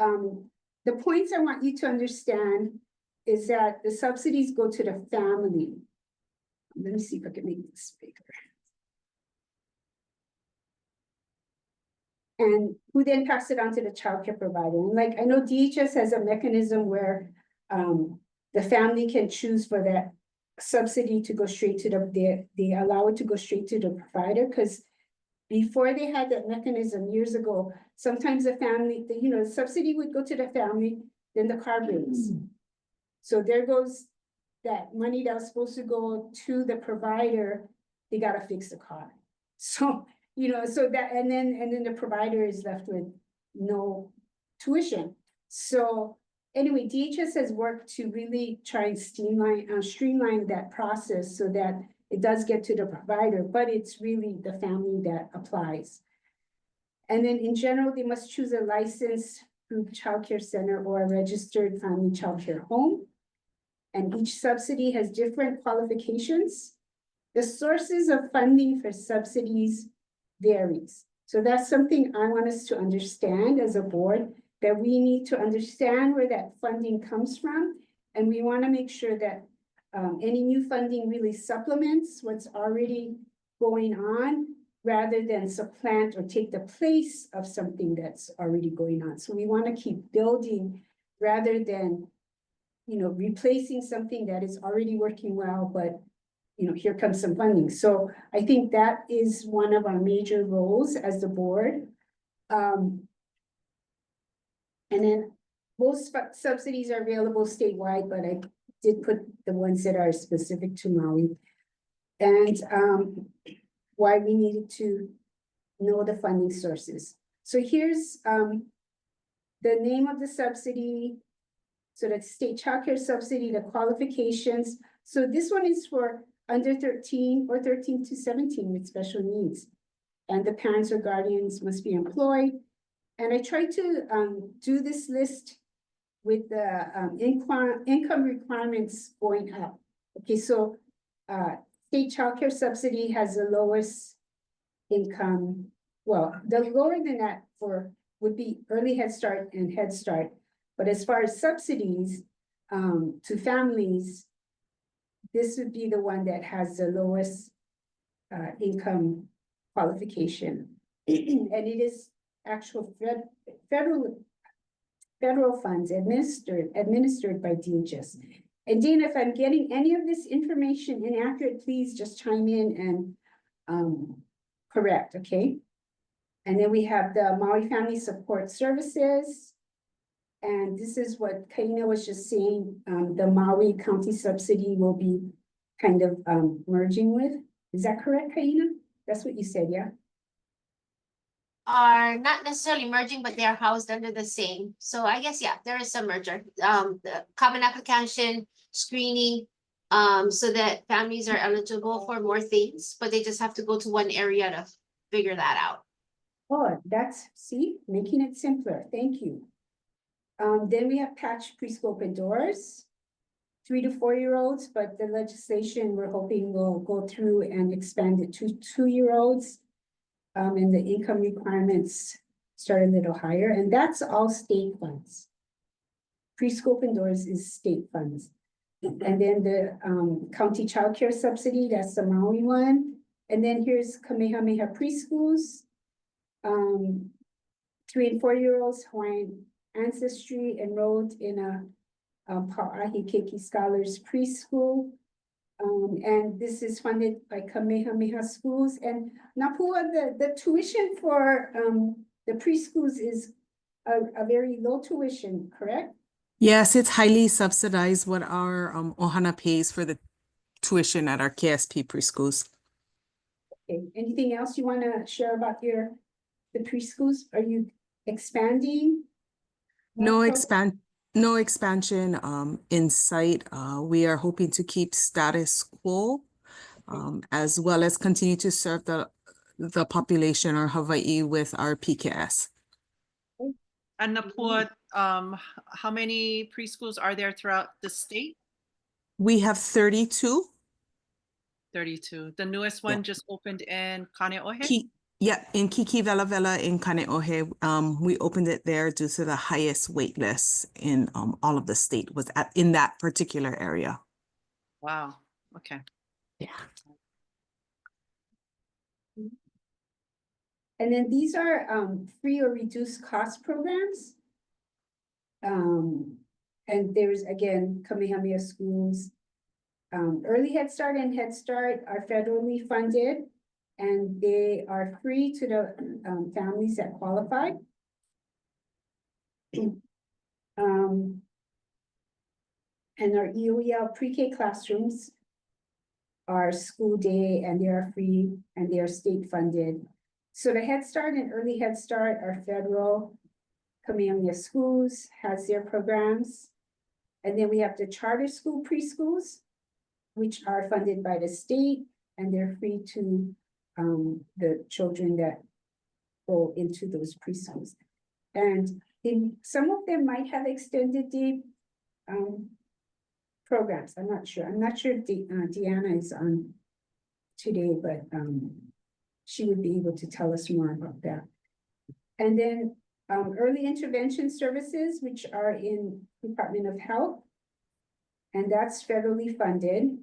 the points I want you to understand is that the subsidies go to the family. Let me see if I can make this bigger. And who then pass it on to the childcare provider. And like, I know DHS has a mechanism where the family can choose for that subsidy to go straight to they allow it to go straight to the provider, because before they had that mechanism years ago, sometimes the family, you know, the subsidy would go to the family, then the car breaks. So there goes that money that was supposed to go to the provider, they gotta fix the car. So, you know, so that, and then the provider is left with no tuition. So anyway, DHS has worked to really try and streamline that process so that it does get to the provider, but it's really the family that applies. And then in general, they must choose a licensed group childcare center or a registered family childcare home. And each subsidy has different qualifications. The sources of funding for subsidies varies. So that's something I want us to understand as a board, that we need to understand where that funding comes from. And we want to make sure that any new funding really supplements what's already going on, rather than supplant or take the place of something that's already going on. So we want to keep building rather than, you know, replacing something that is already working well, but, you know, here comes some funding. So I think that is one of our major roles as the board. And then most subsidies are available statewide, but I did put the ones that are specific to Maui. And why we needed to know the funding sources. So here's the name of the subsidy. So that's state childcare subsidy, the qualifications. So this one is for under 13 or 13 to 17 with special needs. And the parents or guardians must be employed. And I tried to do this list with the income requirements going up. Okay, so state childcare subsidy has the lowest income, well, the lower than that would be early Head Start and Head Start. But as far as subsidies, to families, this would be the one that has the lowest, income qualification. And it is actual federal funds administered by DHS. And Dana, if I'm getting any of this information inaccurate, please just chime in and correct, okay? And then we have the Maui Family Support Services. And this is what Kaina was just saying, the Maui County subsidy will be kind of merging with. Is that correct, Kaina? That's what you said, yeah? Are not necessarily merging, but they are housed under the same. So I guess, yeah, there is some merger. The common application screening, so that families are eligible for more things, but they just have to go to one area to figure that out. Oh, that's, see, making it simpler. Thank you. Then we have patch preschool open doors, 3 to 4 year olds, but the legislation we're hoping will go through and expand it to 2-year-olds. And the income requirements start a little higher, and that's all state funds. Preschool open doors is state funds. And then the county childcare subsidy, that's the Maui one. And then here's Kamehameha preschools. 3 and 4 year olds Hawaiian ancestry enrolled in a Pa'ahi Keiki Scholars preschool. And this is funded by Kamehameha Schools. And Napua, the tuition for the preschools is a very low tuition, correct? Yes, it's highly subsidized what our Ohana pays for the tuition at our KSP preschools. Okay, anything else you want to share about the preschools? Are you expanding? No expansion in sight. We are hoping to keep status quo as well as continue to serve the population or Hawaii with our PKS. And Napua, how many preschools are there throughout the state? We have 32. 32. The newest one just opened in Kaneohe? In Kiki Vela Vela in Kaneohe. We opened it there due to the highest wait list in all of the state was in that particular area. Wow, okay. Yeah. And then these are free or reduced cost programs. And there's again, Kamehameha Schools. Early Head Start and Head Start are federally funded, and they are free to the families that qualify. And our EOEL pre-K classrooms are school day, and they are free, and they are state funded. So the Head Start and Early Head Start are federal. Kamehameha Schools has their programs. And then we have the charter school preschools, which are funded by the state, and they're free to the children that go into those preschools. And some of them might have extended day programs. I'm not sure. I'm not sure if Deanna is on today, but she would be able to tell us more about that. And then early intervention services, which are in Department of Health, and that's federally funded.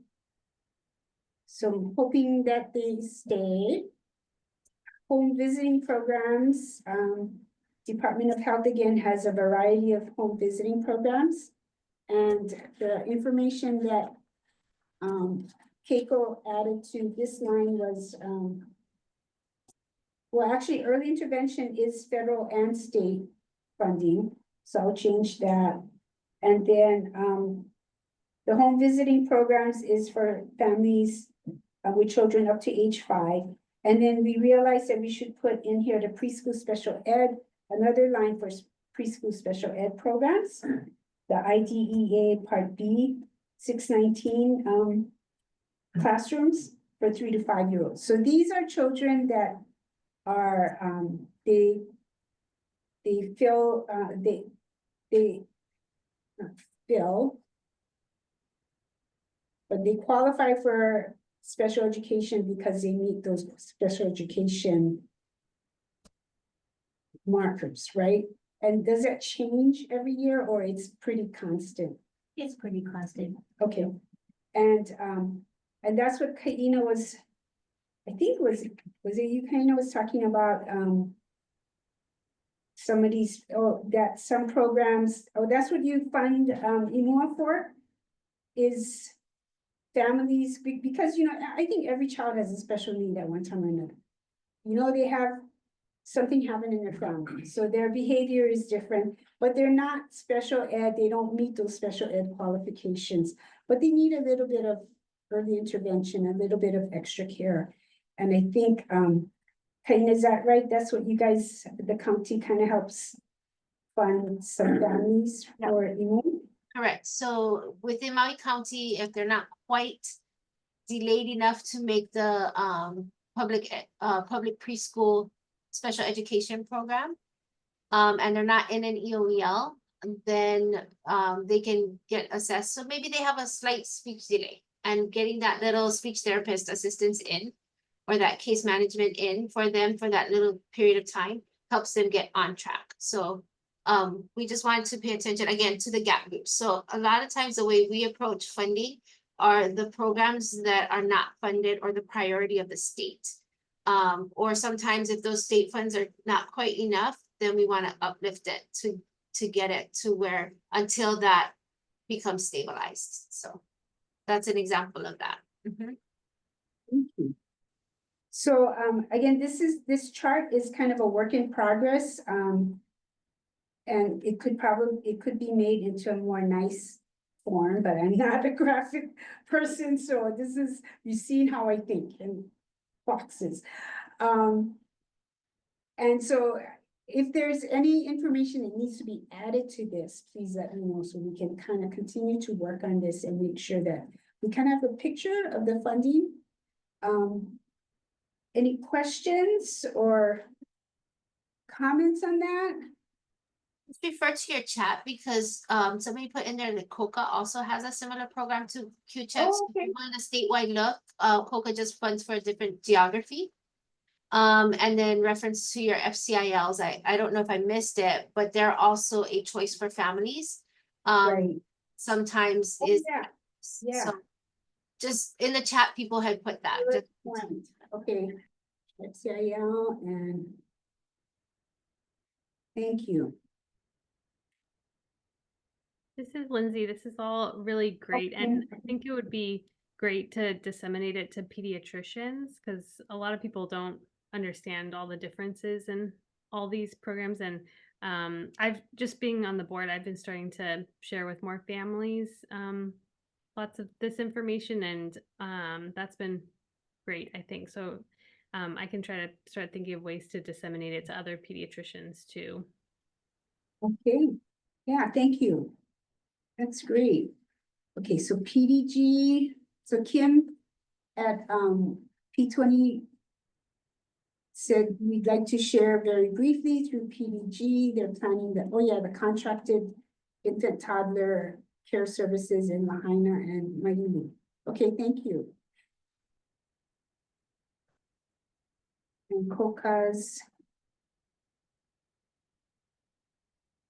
So I'm hoping that they stay. Home visiting programs, Department of Health again has a variety of home visiting programs. And the information that Keiko added to this line was, well, actually early intervention is federal and state funding. So I'll change that. And then the home visiting programs is for families with children up to age 5. And then we realized that we should put in here the preschool special ed, another line for preschool special ed programs. The IDEA Part B, 619 classrooms for 3 to 5 year olds. So these are children that are, they fill, not fill, but they qualify for special education because they meet those special education markers, right? And does that change every year or it's pretty constant? It's pretty constant. Okay, and that's what Kaina was, I think was it you, Kaina, was talking about, some of these, that some programs, that's what you find, EMOA for? Is families, because, you know, I think every child has a special need at one time or another. You know, they have something happen in their family, so their behavior is different, but they're not special ed, they don't meet those special ed qualifications, but they need a little bit of early intervention, a little bit of extra care. And I think, Kaina, is that right? That's what you guys, the county kind of helps fund some families for, Correct. So within Maui County, if they're not quite delayed enough to make the public preschool special education program, and they're not in an EOEL, then they can get assessed. So maybe they have a slight speech delay, and getting that little speech therapist assistance in, or that case management in for them for that little period of time helps them get on track. So we just wanted to pay attention again to the gap groups. So a lot of times the way we approach funding are the programs that are not funded or the priority of the state. Or sometimes if those state funds are not quite enough, then we want to uplift it to get it to where until that becomes stabilized. So that's an example of that. Thank you. So again, this chart is kind of a work in progress. And it could be made into a more nice form, but I'm not a graphic person, so this is, you've seen how I think in boxes. And so if there's any information that needs to be added to this, please let me know so we can kind of continue to work on this and make sure that we kind of have a picture of the funding. Any questions or comments on that? Just refer to your chat because somebody put in there that COCA also has a similar program to QCHES. Oh, okay. If you want a statewide look, COCA just funds for a different geography. And then reference to your FCILs, I don't know if I missed it, but they're also a choice for families. Right. Sometimes Oh, is yeah. so just in the chat, people had put that. Good point. Okay. FCIL and thank you. This is Lindsay. This is all really great. And I think it would be great to disseminate it to pediatricians because a lot of people don't understand all the differences in all these programs. And I've just being on the board, I've been starting to share with more families lots of this information, and that's been great, I think. So I can try to start thinking of ways to disseminate it to other pediatricians too. Okay. Yeah, thank you. That's great. Okay, so PDG, so Kim at P20 said we'd like to share very briefly through PDG. They're planning the contracted infant toddler care services in Lahaina and Mahimu. Okay, thank you. And COCA's.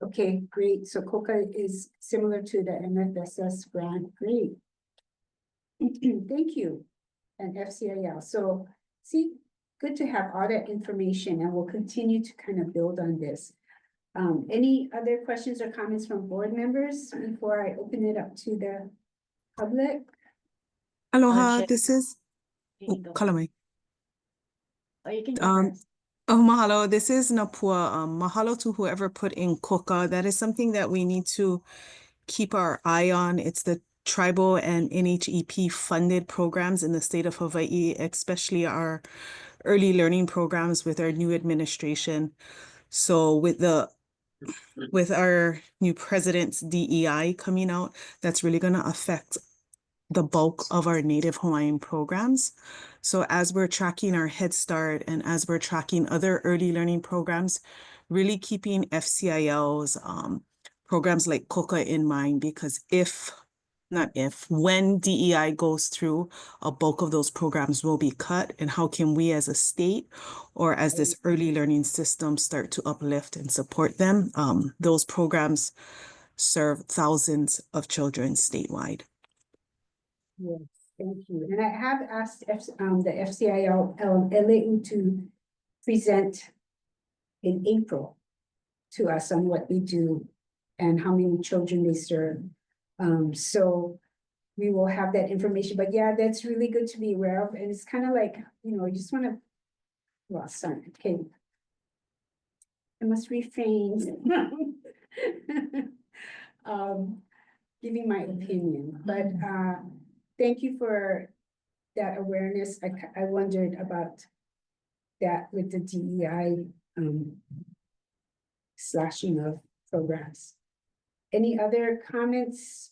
Okay, great. So COCA is similar to the MFSS grant. Great. Thank you. And FCIL. So see, good to have all that information, and we'll continue to kind of build on this. Any other questions or comments from board members before I open it up to the public? Aloha, this is Kalame. Oh, you can go first. Oh, mahalo. This is Napua. Mahalo to whoever put in COCA. That is something that we need to keep our eye on. It's the tribal and NHEP funded programs in the state of Hawaii, especially our early learning programs with our new administration. So with our new president's DEI coming out, that's really going to affect the bulk of our Native Hawaiian programs. So as we're tracking our Head Start and as we're tracking other early learning programs, really keeping FCIL's programs like COCA in mind, because if not if, when DEI goes through, a bulk of those programs will be cut, and how can we as a state or as this early learning system start to uplift and support them? Those programs serve thousands of children statewide. Yes, thank you. And I have asked the FCIL to present in April to us on what we do and how many children they serve. So we will have that information, but yeah, that's really good to be aware of. And it's kind of like, you know, you just want to, well, sorry, okay. I must refrain. Giving my opinion, but thank you for that awareness. I wondered about that with the DEI slashing of programs. Any other comments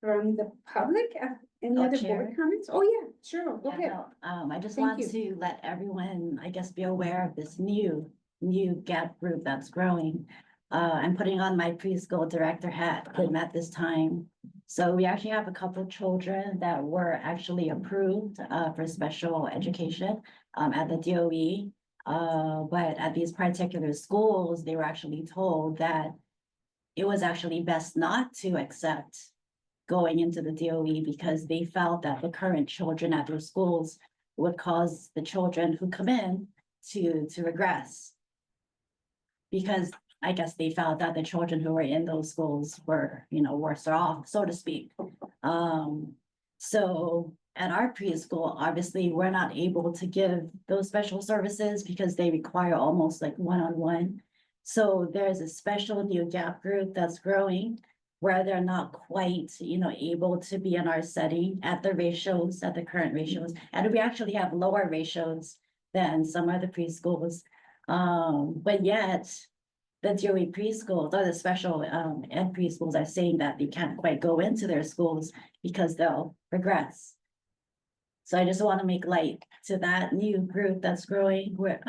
from the public? Any Oh, other Chair? board comments? Oh, yeah, sure, go Yeah, ahead. no, I just Thank want you. to let everyone, I guess, be aware of this new gap group that's growing. I'm putting on my preschool director hat at this time. So we actually have a couple of children that were actually approved for special education at the DOE. But at these particular schools, they were actually told that it was actually best not to accept going into the DOE because they felt that the current children at their schools would cause the children who come in to regress. Because I guess they felt that the children who were in those schools were, you know, worse off, so to speak. So at our preschool, obviously, we're not able to give those special services because they require almost like one-on-one. So there's a special new gap group that's growing where they're not quite, you know, able to be in our setting at the ratios, at the current ratios. And we actually have lower ratios than some other preschools. But yet the DOE preschools or the special ed preschools are saying that they can't quite go into their schools because they'll regress. So I just want to make light to that new group that's growing where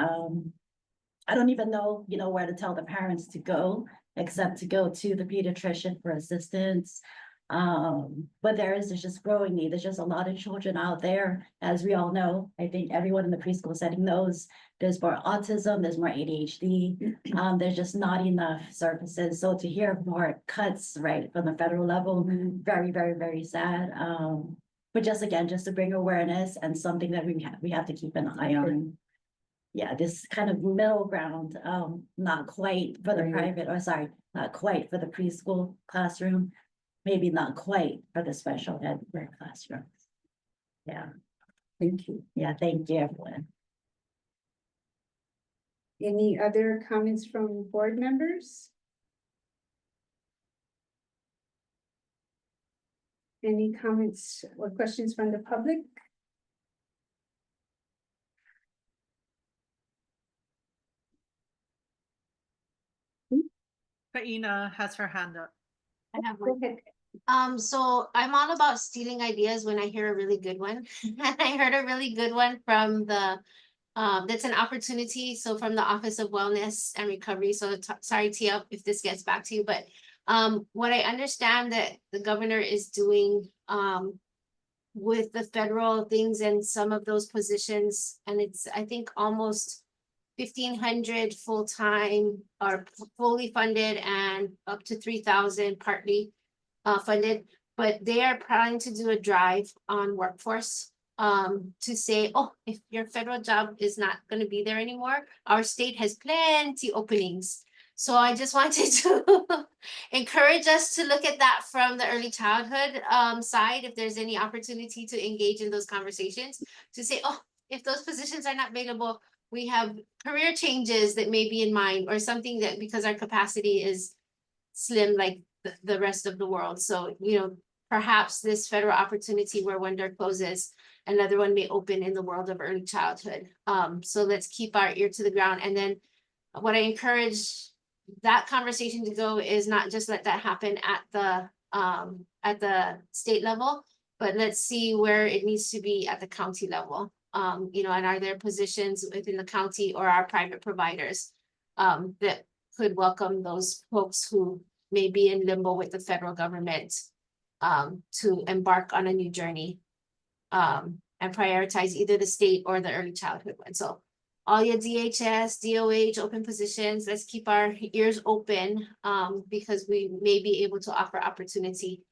I don't even know, you know, where to tell the parents to go, except to go to the pediatrician for assistance. But there's just growing need. There's just a lot of children out there, as we all know. I think everyone in the preschool setting knows there's more autism, there's more ADHD. There's just not enough services. So to hear more cuts, right, from the federal level, very, very, very sad. But just again, just to bring awareness and something that we have to keep an eye on. Yeah, this kind of middle ground, not quite for the private, or sorry, not quite for the preschool classroom, maybe not quite for the special ed classrooms. Yeah, Thank you. yeah, thank you, everyone. Any other comments from board members? Any comments or questions from the public? Faina has her hand up. I have Go one. ahead. So I'm all about stealing ideas when I hear a really good one. And I heard a really good one from the, that's an opportunity. So from the Office of Wellness and Recovery. So sorry, Tia, if this gets back to you, but what I understand that the governor is doing with the federal things and some of those positions, and it's, I think, almost 1,500 full-time or fully funded and up to 3,000 partly funded, but they are planning to do a drive on workforce to say, oh, if your federal job is not going to be there anymore, our state has plenty openings. So I just wanted to encourage us to look at that from the early childhood side, if there's any opportunity to engage in those conversations, to say, oh, if those positions are not available, we have career changes that may be in mind, or something that, because our capacity is slim like the rest of the world. So, you know, perhaps this federal opportunity where one door closes, another one may open in the world of early childhood. So let's keep our ear to the ground. And then what I encourage that conversation to go is not just let that happen at the state level, but let's see where it needs to be at the county level. You know, and are there positions within the county or our private providers that could welcome those folks who may be in limbo with the federal government to embark on a new journey. And prioritize either the state or the early childhood one. So all your DHS, DOH open positions, let's keep our ears open, because we may be able to offer opportunity,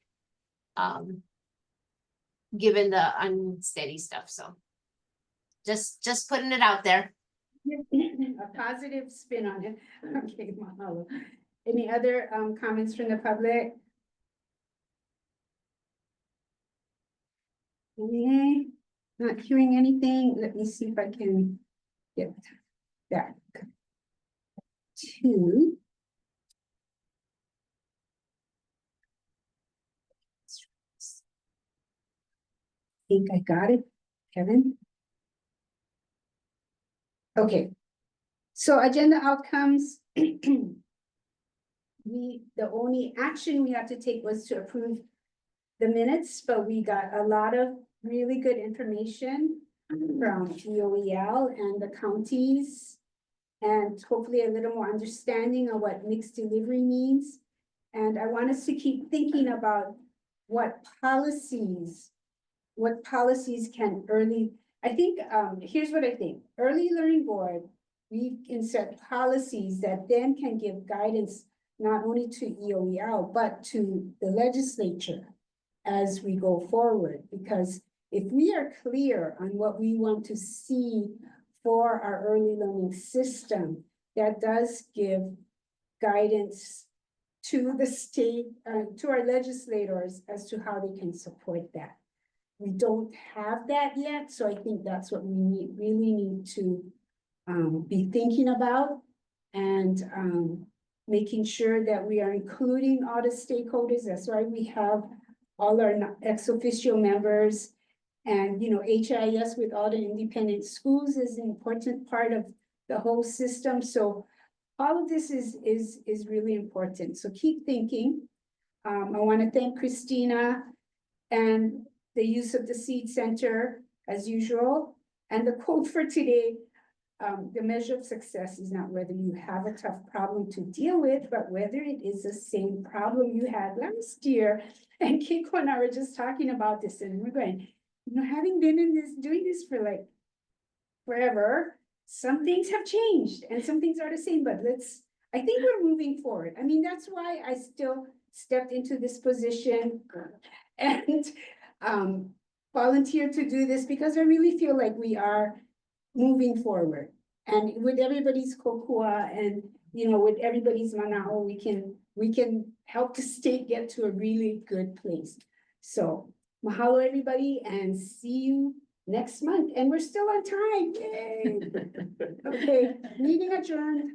given the unsteady stuff. So just putting it out there. A positive spin on it. Okay, mahalo. Any other comments from the public? Okay, not hearing anything. Let me see if I can get back to. Think I got it, Kevin. Okay, so agenda outcomes. The only action we have to take was to approve the minutes, but we got a lot of really good information from EOEL and the counties, and hopefully a little more understanding of what mixed delivery means. And I want us to keep thinking about what policies can I think, here's what I think. Early Learning Board, we can set policies that then can give guidance not only to EOEL, but to the legislature as we go forward. Because if we are clear on what we want to see for our early learning system, that does give guidance to the state, to our legislators as to how they can support that. We don't have that yet, so I think that's what we really need to be thinking about, and making sure that we are including all the stakeholders. That's why we have all our ex officio members, and HIS with all the independent schools is an important part of the whole system. So all of this is really important. So keep thinking. I want to thank Christina and the use of the Seed Center as usual. And the quote for today, the measure of success is not whether you have a tough problem to deal with, but whether it is the same problem you had last year. And Keiko and I were just talking about this, and we're going, having been in this, doing this for like forever, some things have changed and some things are the same, but I think we're moving forward. I mean, that's why I still stepped into this position and volunteered to do this, because I really feel like we are moving forward. And with everybody's kokua and, with everybody's manao, we can help the state get to a really good place. So mahalo everybody, and see you next month. And we're still on time. Yay. Okay, meeting adjourned.